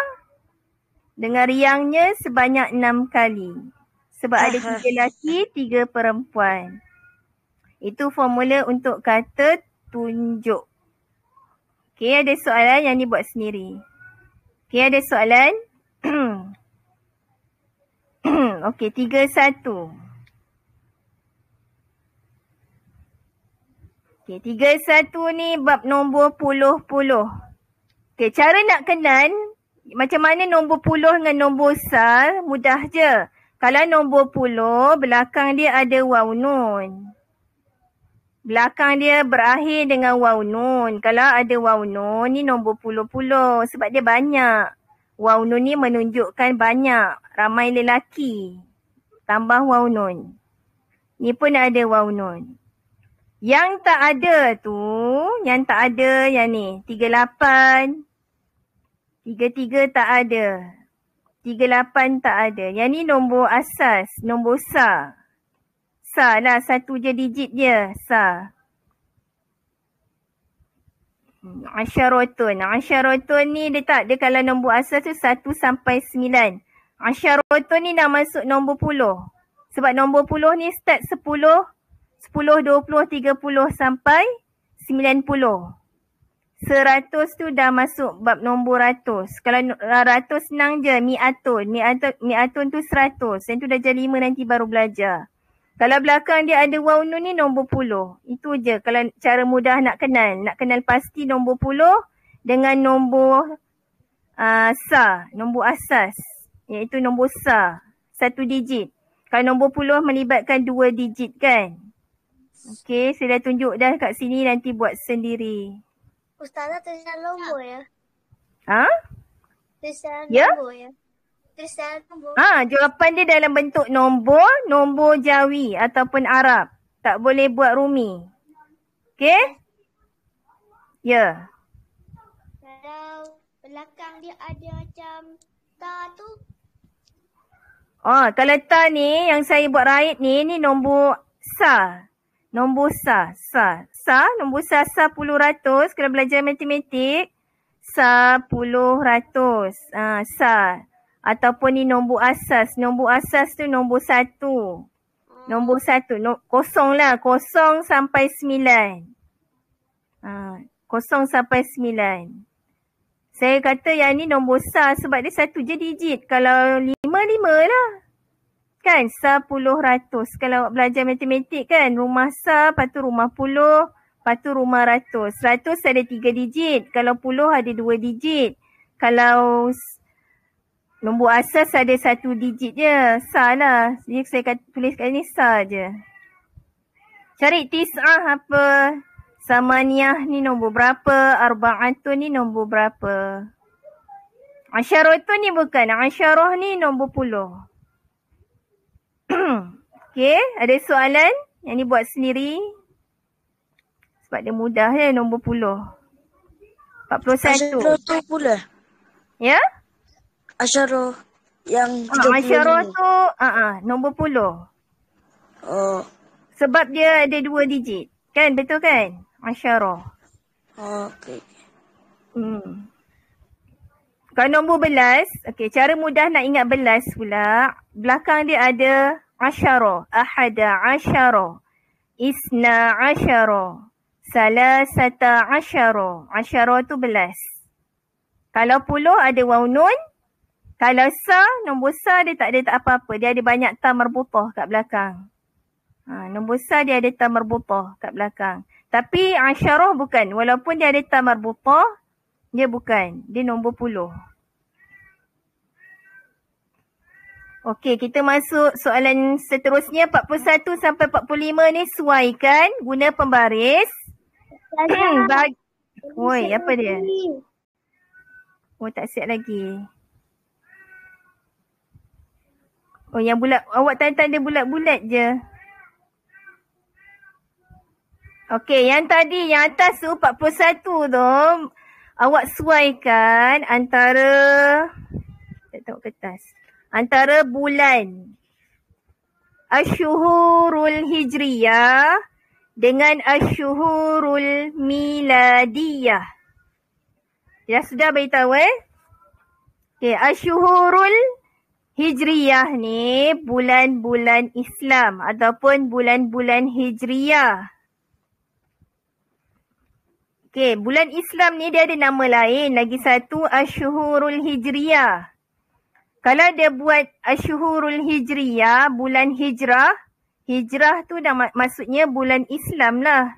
Dengan riangnya sebanyak 6 kali. Sebab ada 3 lelaki, 3 perempuan. Itu formula untuk kata tunjuk. Okey, ada soalan yang ni buat sendiri. Okey, ada soalan? Okey, 3-1. Okey, 3-1 ni bab nombor puluh-puluh. Okey, cara nak kenal macam mana nombor puluh dengan nombor sal, mudah je. Kalau nombor puluh, belakang dia ada waw nun. Belakang dia berakhir dengan waw nun. Kalau ada waw nun, ni nombor puluh-puluh sebab dia banyak. Waw nun ni menunjukkan banyak, ramai lelaki. Tambah waw nun. Ni pun ada waw nun. Yang tak ada tu, yang tak ada yang ni, 38, 33 tak ada, 38 tak ada. Yang ni nombor asas, nombor sa. Sa lah, satu je digit dia, sa. Asyaratun. Asyaratun ni dia kalau nombor asas tu 1 sampai 9. Asyaratun ni dah masuk nombor puluh. Sebab nombor puluh ni start 10, 20, 30 sampai 90. 100 tu dah masuk bab nombor ratus. Kalau ratus senang je, mi'atun. Mi'atun tu 100. Yang tu dah jadi 5 nanti baru belajar. Kalau belakang dia ada waw nun ni nombor puluh. Itu je kalau cara mudah nak kenal. Nak kenal pasti nombor puluh dengan nombor sa. Nombor asas. Iaitu nombor sa. 1 digit. Kalau nombor puluh melibatkan 2 digit kan. Okey, saya dah tunjuk dah kat sini, nanti buat sendiri. Ustazah tulisan nombor ya? Ha? Tulisan Ya? nombor ya? Tulisan nombor. Jawapan dia dalam bentuk nombor, nombor Jawi ataupun Arab. Tak boleh buat Rumi. Okey? Ya. Kalau belakang dia ada macam ta tu. Kalau ta ni yang saya buat raid ni nombor sa. Nombor sa. Sa, nombor sa 10 ratus. Kalau belajar matematik, sa 10 ratus. Sa. Ataupun ni nombor asas. Nombor asas tu nombor 1. Nombor 1. Kosong lah. 0 sampai 9. 0 sampai 9. Saya kata yang ni nombor sa sebab dia 1 je digit. Kalau 5 lah. Kan 10 ratus. Kalau belajar matematik kan, rumah sa, lepas tu rumah puluh, lepas tu rumah ratus. Ratus ada 3 digit. Kalau puluh ada 2 digit. Kalau nombor asas ada 1 digit je. Sa lah. Jadi saya tulis kat ni sa je. Cari tis'ah apa? Samaniyah ni nombor berapa? Arba'atun ni nombor berapa? Asyaratun ni bukan. Asyarah ni nombor puluh. Okey, ada soalan? Yang ni buat sendiri. Sebab dia mudah je nombor puluh. 41. Asyarah tu pula. Ya? Asyarah yang 30 Asyarah ni. tu nombor puluh. Oh. Sebab dia ada 2 digit. Kan? Betul kan? Asyarah. Okey. Kalau nombor belas, okey, cara mudah nak ingat belas pula, belakang dia ada asyara, ahada asyara, isna asyara, salasata asyara. Asyara tu belas. Kalau puluh ada waw nun, kalau sa, nombor sa dia tak ada apa-apa. Dia ada banyak ta marbutah kat belakang. Nombor sa dia ada ta marbutah kat belakang. Tapi asyarah bukan. Walaupun dia ada ta marbutah, dia bukan. Dia nombor puluh. Okey, kita masuk soalan seterusnya. 41 sampai 45 ni suaikan. Guna pembaris. Oi, apa dia? Oh, tak siap lagi. Oh, yang bulat. Awak tanda bulat-bulat je. Okey, yang tadi, yang atas tu 41 tu. Awak suaikan antara tengok kertas. Antara bulan Asyhurul Hijriyah dengan Asyhurul Miladiyah. Ya sudah beritahu Okay, Asyhurul Hijriyah ni bulan-bulan Islam ataupun bulan-bulan Hijriyah. Okay, bulan Islam ni dia ada nama lain. Lagi satu Asyhurul Hijriyah. Kalau dia buat Asyhurul Hijriyah, bulan Hijrah. Hijrah tu dah maksudnya bulan Islam lah.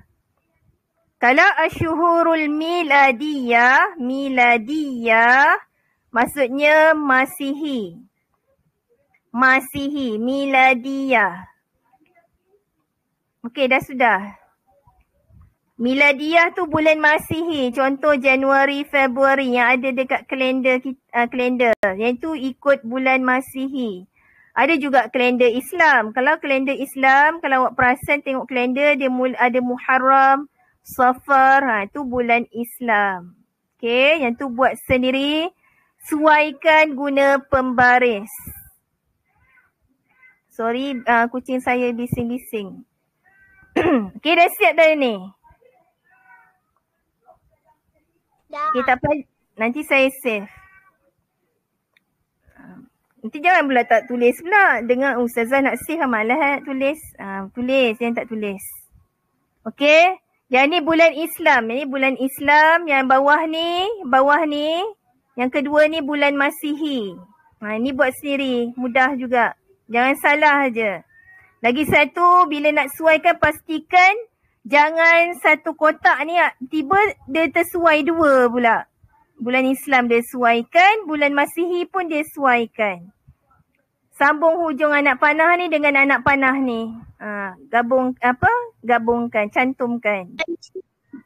Kalau Asyhurul Miladiyah, maksudnya Masihi. Masihi, Miladiyah. Okey, dah sudah. Miladiyah tu bulan Masihi. Contoh Januari, Februari yang ada dekat kalender kalender. Yang tu ikut bulan Masihi. Ada juga kalender Islam. Kalau kalender Islam, kalau awak perasan tengok kalender, dia ada Muharram, Safar. Itu bulan Islam. Okey, yang tu buat sendiri. Suaikan guna pembaris. Sorry, kucing saya bising-bising. Okey, dah siap dah ni? Dah. Okay, tak apa. Nanti saya save. Nanti jangan pula tak tulis pula. Dengar Ustazah nak save malah tulis. Tulis, yang tak tulis. Okey. Yang ni bulan Islam. Yang ni bulan Islam. Yang bawah ni. Yang kedua ni bulan Masihi. Ni buat sendiri. Mudah juga. Jangan salah je. Lagi satu, bila nak suaikan pastikan jangan satu kotak ni tiba dia tersuai dua pula. Bulan Islam dia suaikan, bulan Masihi pun dia suaikan. Sambung hujung anak panah ni dengan anak panah ni. Gabungkan, cantumkan.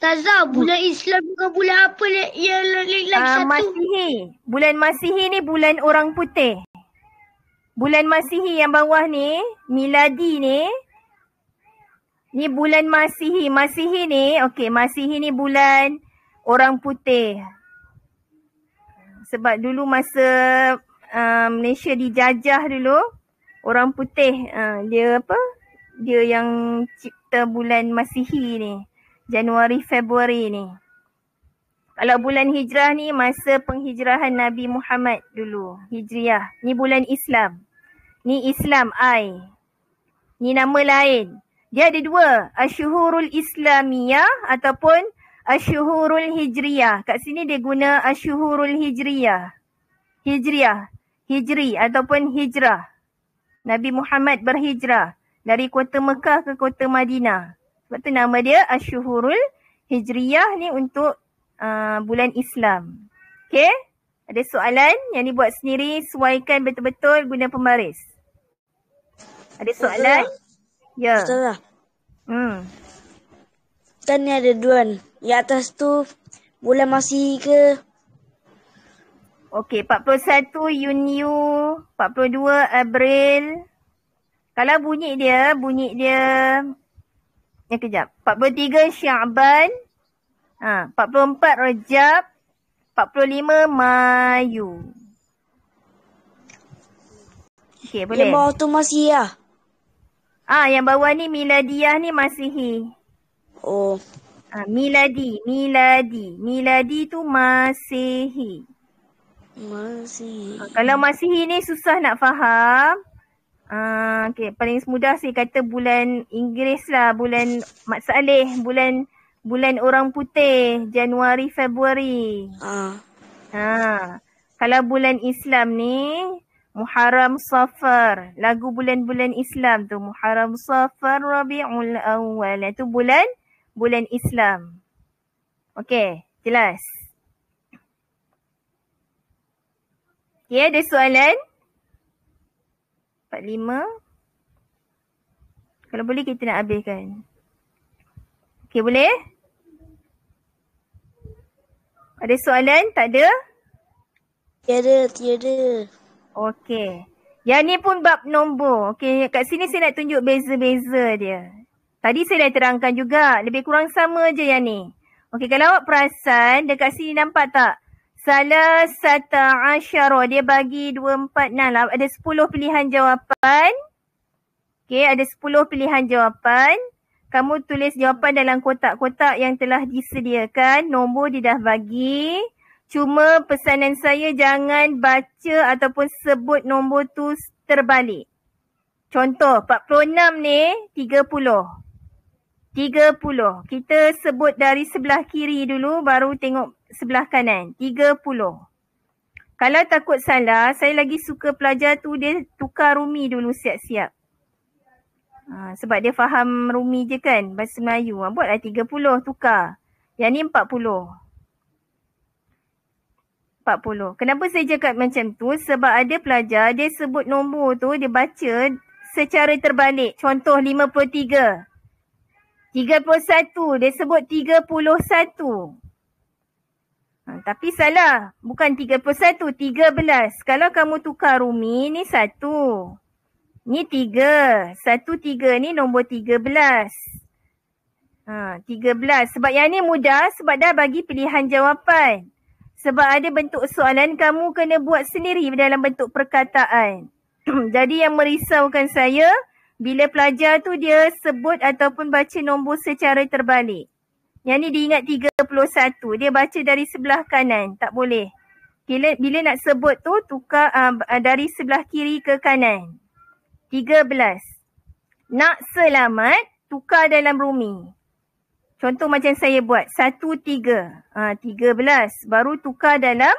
Taza, bulan Islam bukan bulan apa yang lagi satu? Masihi. Bulan Masihi ni bulan orang putih. Bulan Masihi yang bawah ni, miladi ni bulan Masihi. Masihi ni, okey, Masihi ni bulan orang putih. Sebab dulu masa Malaysia dijajah dulu, orang putih dia yang cipta bulan Masihi ni. Januari, Februari ni. Kalau bulan Hijrah ni masa penghijrahan Nabi Muhammad dulu. Hijriyah. Ni bulan Islam. Ni Islam I. Ni nama lain. Dia ada dua. Asyhurul Islamiyah ataupun Asyhurul Hijriyah. Kat sini dia guna Asyhurul Hijriyah. Hijri ataupun hijrah. Nabi Muhammad berhijrah dari kota Mekah ke kota Madinah. Sebab tu nama dia Asyhurul Hijriyah ni untuk bulan Islam. Okay? Ada soalan yang dibuat sendiri, suaikan betul-betul guna pembaris. Ada soalan? Ya. Ustazah. Kan ni ada dua. Yang atas tu bulan Masihi ke? Okey, 41 Yunyu, 42 April. Kalau bunyi dia kejap. 43 Syaban. 44 Rajab. 45 Mayu. Okey, boleh. Yang bawah tu Masihi lah. Yang bawah ni Miladiyah ni Masihi. Oh. Miladi. Miladi tu Masihi. Masihi. Kalau Masihi ni susah nak faham. Okay, paling mudah saya kata bulan Inggeris lah. Bulan Mat Saleh. Bulan orang putih. Januari, Februari. Kalau bulan Islam ni Muharram, Safar. Lagu bulan-bulan Islam tu. Muharram, Safar, Rabi'ul Awal. Itu bulan Islam. Okay, jelas. Okay, ada soalan? 45. Kalau boleh kita nak habiskan. Okay, boleh? Ada soalan? Tak ada? Tiada. Okay. Yang ni pun bab nombor. Okay, kat sini saya nak tunjuk beza-beza dia. Tadi saya dah terangkan juga. Lebih kurang sama je yang ni. Okay, kalau awak perasan, dekat sini nampak tak? Salasata asyara. Dia bagi 2, 4, 6. Ada 10 pilihan jawapan. Okey, ada 10 pilihan jawapan. Kamu tulis jawapan dalam kotak-kotak yang telah disediakan. Nombor dia dah bagi. Cuma pesanan saya jangan baca ataupun sebut nombor tu terbalik. Contoh, 46 ni 30. 30. Kita sebut dari sebelah kiri dulu baru tengok sebelah kanan. 30. Kalau takut salah, saya lagi suka pelajar tu dia tukar rumi dulu siap-siap. Sebab dia faham rumi je kan, bahasa Melayu. Buatlah 30, tukar. Yang ni 40. 40. Kenapa saya cakap macam tu? Sebab ada pelajar, dia sebut nombor tu, dia baca secara terbalik. Contoh 53. 31, dia sebut 31. Tapi salah. Bukan 31, 13. Kalau kamu tukar rumi, ni 1. Ni 3. 1, 3 ni nombor 13. 13. Sebab yang ni mudah sebab dah bagi pilihan jawapan. Sebab ada bentuk soalan kamu kena buat sendiri dalam bentuk perkataan. Jadi yang merisaukan saya bila pelajar tu dia sebut ataupun baca nombor secara terbalik. Yang ni diingat 31. Dia baca dari sebelah kanan. Tak boleh. Bila nak sebut tu tukar dari sebelah kiri ke kanan. 13. Nak selamat, tukar dalam rumi. Contoh macam saya buat. 1, 3. 13. Baru tukar dalam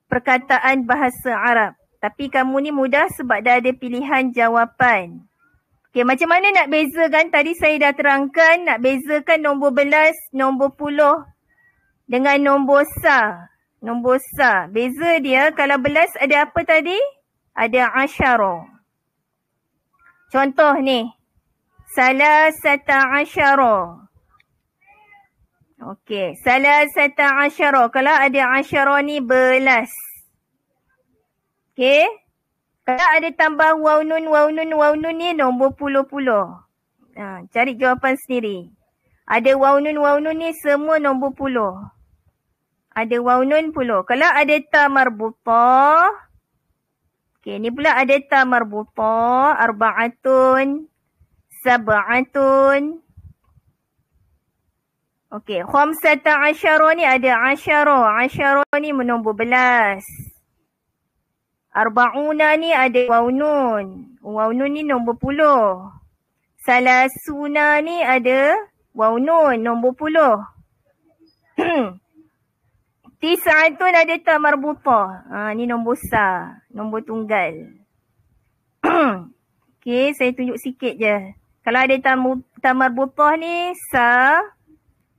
perkataan bahasa Arab. Tapi kamu ni mudah sebab dah ada pilihan jawapan. Okay, macam mana nak bezakan? Tadi saya dah terangkan nak bezakan nombor belas, nombor puluh dengan nombor sa. Nombor sa. Beza dia kalau belas ada apa tadi? Ada asyara. Contoh ni. Salasata asyara. Okey. Salasata asyara. Kalau ada asyara ni belas. Okey. Kalau ada tambah waw nun ni nombor puluh-puluh. Cari jawapan sendiri. Ada waw nun ni semua nombor puluh. Ada waw nun puluh. Kalau ada ta marbutah. Okey, ni pula ada ta marbutah. Arba'atun. Sab'atun. Okey, khamsata asyara ni ada asyara. Asyara ni nombor belas. Arba'una ni ada waw nun. Waw nun ni nombor puluh. Salasuna ni ada waw nun, nombor puluh. Tis'atun ada ta marbutah. Ni nombor sa, nombor tunggal. Okey, saya tunjuk sikit je. Kalau ada ta marbutah ni sa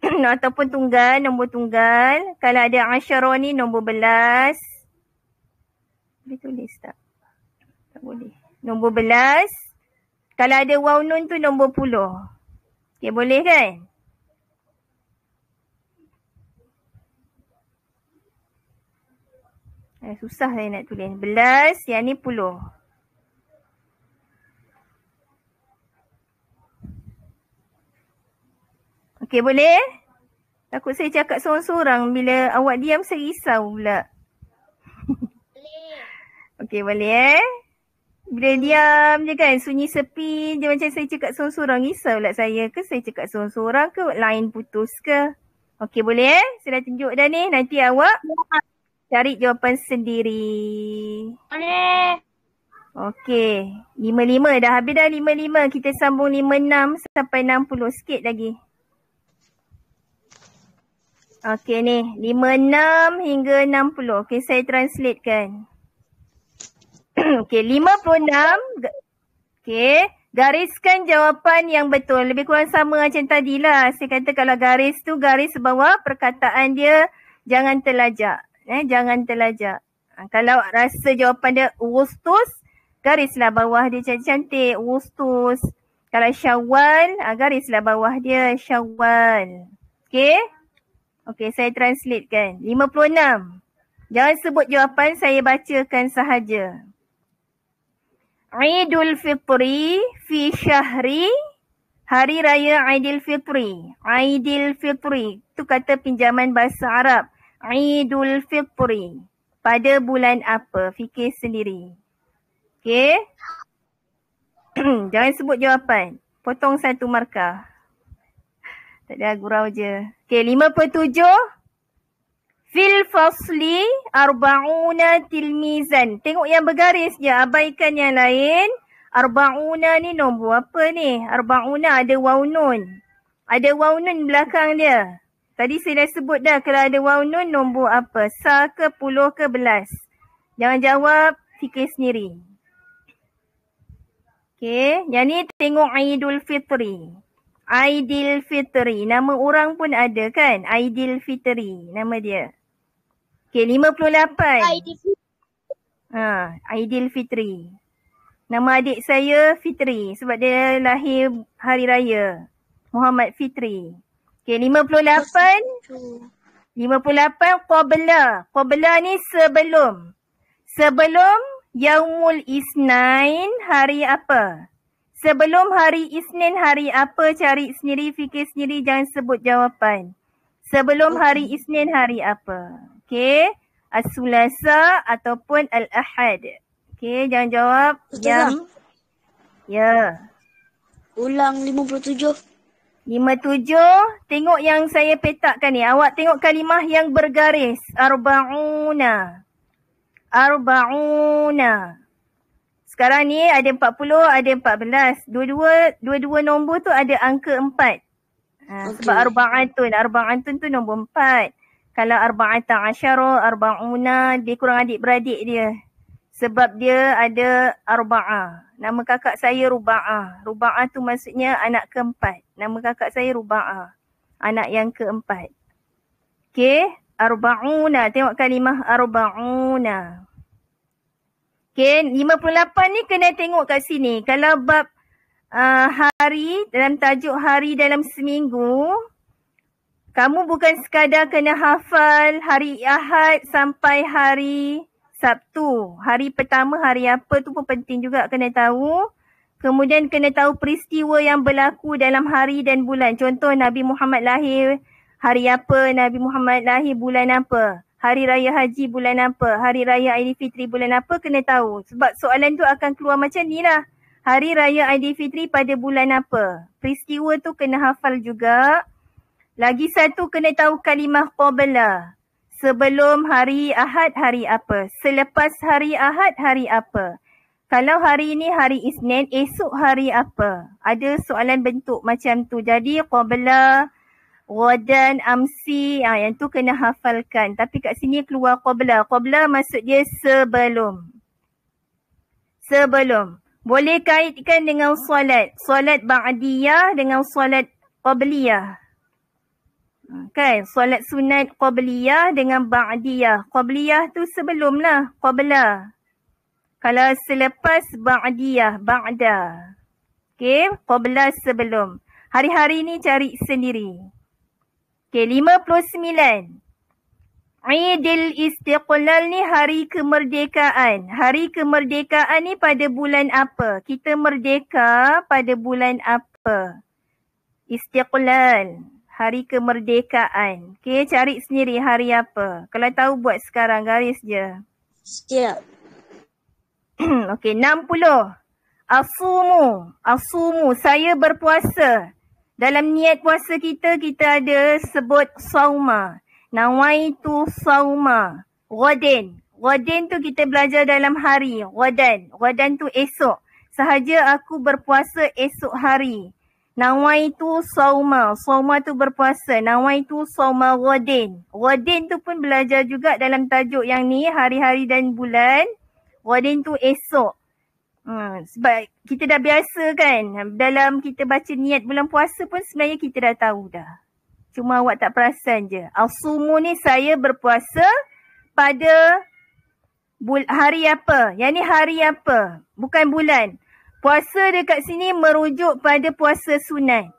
ataupun tunggal, nombor tunggal. Kalau ada asyara ni nombor belas. Boleh tulis tak? Tak boleh. Nombor belas. Kalau ada waw nun tu nombor puluh. Okey, boleh kan? Susah saya nak tulis. Belas, yang ni puluh. Okey, boleh? Takut saya cakap sorang-sorang. Bila awak diam, saya risau pula. Okey, boleh Bila diam je kan, sunyi sepi je macam saya cakap sorang-sorang. Risau pula saya ke saya cakap sorang-sorang ke line putus ke. Okey, boleh Saya dah tunjuk dah ni. Nanti awak cari jawapan sendiri. Boleh. Okey, 55 dah habis dah 55. Kita sambung 56 sampai 60 sikit lagi. Okey ni, 56 hingga 60. Okey, saya translatekan. Okey, 56. Okey, gariskan jawapan yang betul. Lebih kurang sama macam tadilah. Saya kata kalau garis tu, garis bawah perkataan dia jangan terlajak. Jangan terlajak. Kalau rasa jawapan dia Agustus, garislah bawah dia cantik-cantik. Agustus. Kalau Syawal, garislah bawah dia Syawal. Okey? Okey, saya translatekan. 56. Jangan sebut jawapan, saya bacakan sahaja. Aidul Fitri fi syahri. Hari Raya Aidil Fitri. Aidil Fitri. Itu kata pinjaman bahasa Arab. Idul Fitri. Pada bulan apa? Fikir sendiri. Okey. Jangan sebut jawapan. Potong satu markah. Tak ada, gurau je. Okey, 57. Fil fasli arba'una tilmizan. Tengok yang bergaris je, abaikan yang lain. Arba'una ni nombor apa ni? Arba'una ada waw nun. Ada waw nun belakang dia. Tadi saya dah sebut dah kalau ada waw nun nombor apa? Sa ke, puluh ke, belas. Jangan jawab, fikir sendiri. Okey, yang ni tengok Idul Fitri. Aidil Fitri. Nama orang pun ada kan? Aidil Fitri nama dia. Okey, 58. Aidil Fitri. Nama adik saya Fitri sebab dia lahir hari raya. Muhammad Fitri. Okey, 58. 58 qabla. Qabla ni sebelum. Sebelum Yaumul Isnain hari apa? Sebelum hari Isnin hari apa? Cari sendiri, fikir sendiri, jangan sebut jawapan. Sebelum hari Isnin hari apa? Okey. As-Sulasa ataupun Al-Ahad. Okey, jangan jawab. Jam. Ya. Ulang 57. 57. Tengok yang saya petakkan ni. Awak tengok kalimah yang bergaris. Arba'una. Arba'una. Sekarang ni ada 40, ada 14. Dua-dua nombor tu ada angka 4. Sebab arba'atun tu nombor 4. Kalau arba'ata asyara, arba'una, dia kurang adik-beradik dia. Sebab dia ada arba'ah. Nama kakak saya Ruba'ah. Ruba'ah tu maksudnya anak keempat. Nama kakak saya Ruba'ah. Anak yang keempat. Okey. Arba'una. Tengok kalimah arba'una. Okey. 58 ni kena tengok kat sini. Kalau bab hari, dalam tajuk hari dalam seminggu, kamu bukan sekadar kena hafal hari Ahad sampai hari Sabtu. Hari pertama hari apa tu pun penting juga kena tahu. Kemudian kena tahu peristiwa yang berlaku dalam hari dan bulan. Contoh Nabi Muhammad lahir hari apa, Nabi Muhammad lahir bulan apa, Hari Raya Haji bulan apa, Hari Raya Aidilfitri bulan apa, kena tahu. Sebab soalan tu akan keluar macam ni lah. Hari Raya Aidilfitri pada bulan apa. Peristiwa tu kena hafal juga. Lagi satu kena tahu kalimah qabla. Sebelum hari Ahad hari apa. Selepas hari Ahad hari apa. Kalau hari ni hari Isnin, esok hari apa. Ada soalan bentuk macam tu. Jadi qabla, ghadan, amsi, yang tu kena hafalkan. Tapi kat sini keluar qabla. Qabla maksud dia sebelum. Sebelum. Boleh kaitkan dengan solat. Solat ba'diyah dengan solat qabliyah. Kan, solat sunat qabliyah dengan ba'diyah. Qabliyah tu sebelum lah, qabla. Kalau selepas ba'diyah, ba'da. Okay, qabla sebelum. Hari-hari ni cari sendiri. Okay, 59. Idul Istiqlal ni hari kemerdekaan. Hari kemerdekaan ni pada bulan apa? Kita merdeka pada bulan apa? Istiqlal. Hari kemerdekaan. Okay, cari sendiri hari apa. Kalau tahu buat sekarang, garis je. Siap. Okay, 60. Asumu. Saya berpuasa. Dalam niat puasa kita ada sebut sauma. Nawaitu sauma. Ghadan tu kita belajar dalam hari. Ghadan tu esok. Sahaja aku berpuasa esok hari. Nawaitu sauma. Sauma tu berpuasa. Nawaitu sauma ghadan. Ghadan tu pun belajar juga dalam tajuk yang ni. Hari-hari dan bulan. Ghadan tu esok. Sebab kita dah biasa kan. Dalam kita baca niat bulan puasa pun sebenarnya kita dah tahu dah. Cuma awak tak perasan je. Asumu ni saya berpuasa pada hari apa. Yang ni hari apa. Bukan bulan. Puasa dekat sini merujuk pada puasa sunat.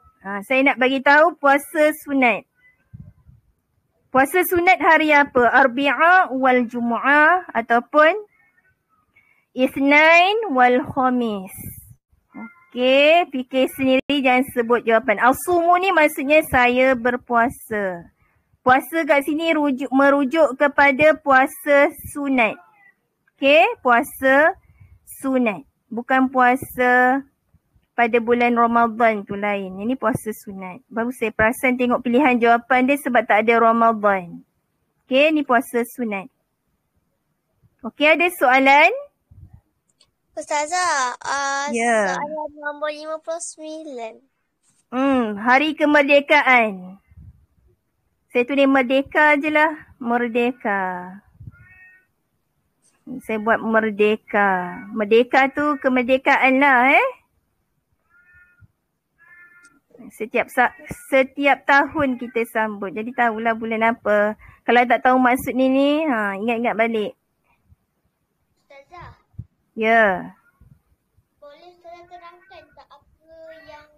Saya nak bagi tahu puasa sunat. Puasa sunat hari apa? Arbi'a wal Jumu'ah ataupun Isnain wal Khamis. Okey, fikir sendiri, jangan sebut jawapan. Asumu ni maksudnya saya berpuasa. Puasa kat sini merujuk kepada puasa sunat. Okay, puasa sunat. Bukan puasa pada bulan Ramadan tu lain. Ini puasa sunat. Baru saya perasan tengok pilihan jawapan dia sebab tak ada Ramadan. Okay, ni puasa sunat. Okay, ada soalan? Ustazah, Ya. soalan nombor 59. Hari kemerdekaan. Saya tulis merdeka je lah. Merdeka. Saya buat merdeka. Merdeka tu kemerdekaan lah Setiap tahun kita sambut. Jadi tahulah bulan apa. Kalau tak tahu maksud ni, ingat-ingat balik. Ustazah, Ya. boleh Ustazah terangkan tak apa yang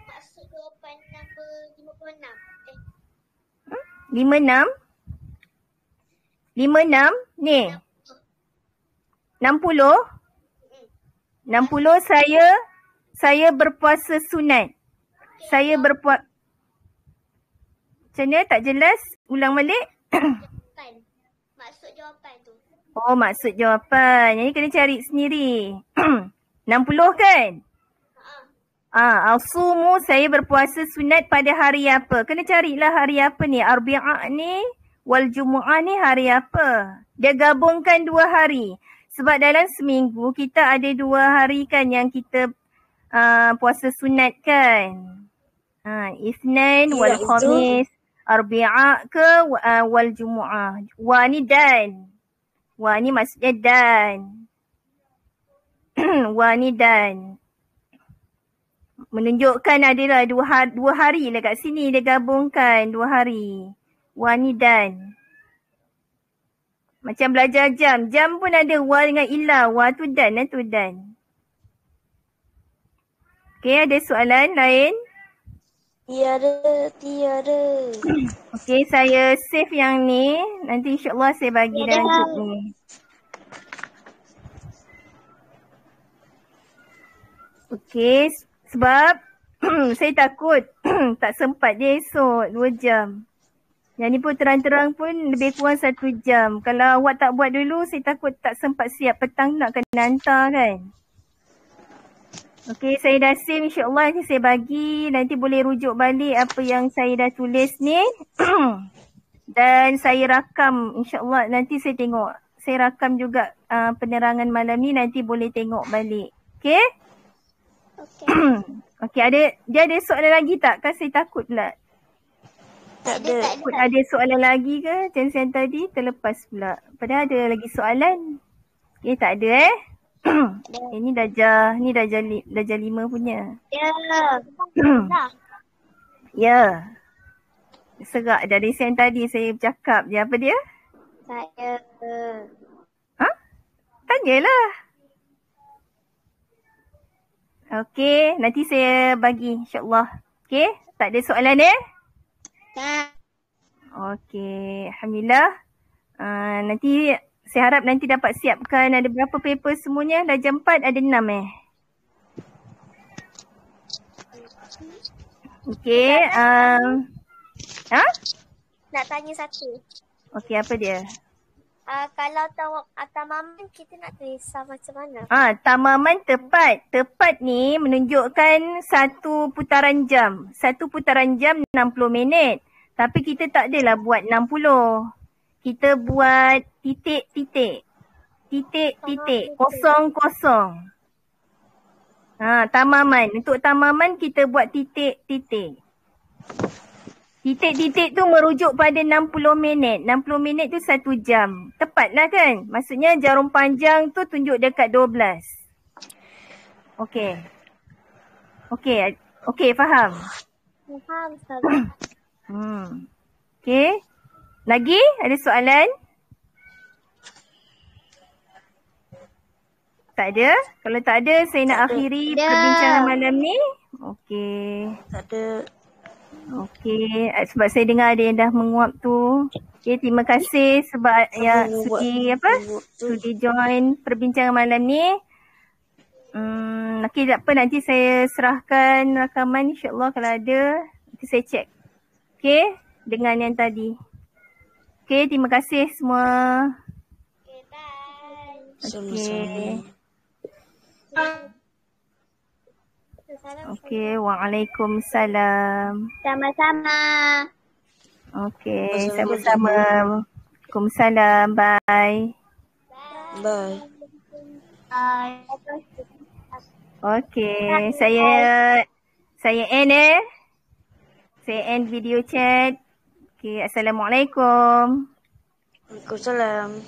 maksud jawapan nombor 56? 56? 56? Ni. 60? 60 saya berpuasa sunat. Saya berpuasa. Macam mana tak jelas? Ulang balik. Jawapan. Maksud jawapan tu. Oh, maksud jawapan. Yang ni kena cari sendiri. 60 kan? Al-sumu, saya berpuasa sunat pada hari apa? Kena carilah hari apa ni. Arbi'ah ni, wal jumu'ah ni hari apa? Dia gabungkan 2 hari. Sebab dalam seminggu kita ada 2 hari kan yang kita puasa sunat kan. Isnin wal khamis. Arbi'ah ke wal jumu'ah. Wa ni dan. Wa ni maksudnya dan. Wa ni dan. Menunjukkan adalah 2 hari lah kat sini dia gabungkan 2 hari. Wa ni dan. Macam belajar jam. Jam pun ada wa dengan ilah. Wa tu dan lah tu dan. Okay, ada soalan lain? Tiada. Okay, saya save yang ni. Nanti insyaAllah saya bagi dalam group ni. Okay, sebab saya takut tak sempat dia esok 2 jam. Yang ni pun terang-terang pun lebih kurang 1 jam. Kalau awak tak buat dulu, saya takut tak sempat siap. Petang nak kena hantar kan. Okay, saya dah save insyaAllah nanti saya bagi. Nanti boleh rujuk balik apa yang saya dah tulis ni. Dan saya rakam insyaAllah nanti saya tengok. Saya rakam juga penerangan malam ni nanti boleh tengok balik. Okay? Okay, dia ada soalan lagi tak? Kan saya takut pula. Tak ada. Takut ada soalan lagi ke? Macam yang tadi terlepas pula. Padahal ada lagi soalan. Okay, tak ada Ini darjah 5 punya. Ya. Serak dari yang tadi saya bercakap je. Apa dia? Saya. Tanyalah. Okey, nanti saya bagi insyaAllah. Okey, tak ada soalan Tak. Okey, Alhamdulillah. Nanti saya harap nanti dapat siapkan ada berapa paper semuanya. Dah jam 4 ada 6 Okey, Nak tanya satu. Okey, apa dia? Kalau tamaman kita nak tulis macam mana? Tamaman tepat. Tepat ni menunjukkan 1 putaran jam. 1 putaran jam 60 minit. Tapi kita tak adalah buat 60. Kita buat titik-titik. Titik-titik. Kosong-kosong. Tamaman. Untuk tamaman kita buat titik-titik. Titik-titik tu merujuk pada 60 minit. 60 minit tu 1 jam. Tepatlah kan? Maksudnya jarum panjang tu tunjuk dekat 12. Okey. Okey, faham? Faham, Ustaz. Okey. Lagi? Ada soalan? Tak ada? Kalau tak ada, saya nak akhiri perbincangan malam ni. Okey. Tak ada. Okey, sebab saya dengar ada yang dah menguap tu. Okey, terima kasih sebab sudi join perbincangan malam ni. Okey, tak apa, nanti saya serahkan rakaman insyaAllah kalau ada. Nanti saya check. Okey, dengan yang tadi. Okey, terima kasih semua. Okay, bye. Sama-sama. Okey, waalaikumsalam. Sama-sama. Okey, Sama-sama. sama-sama. Waalaikumsalam. Bye. Bye. Bye. Okey, saya end Saya end video chat. Okey, Assalamualaikum. Waalaikumsalam.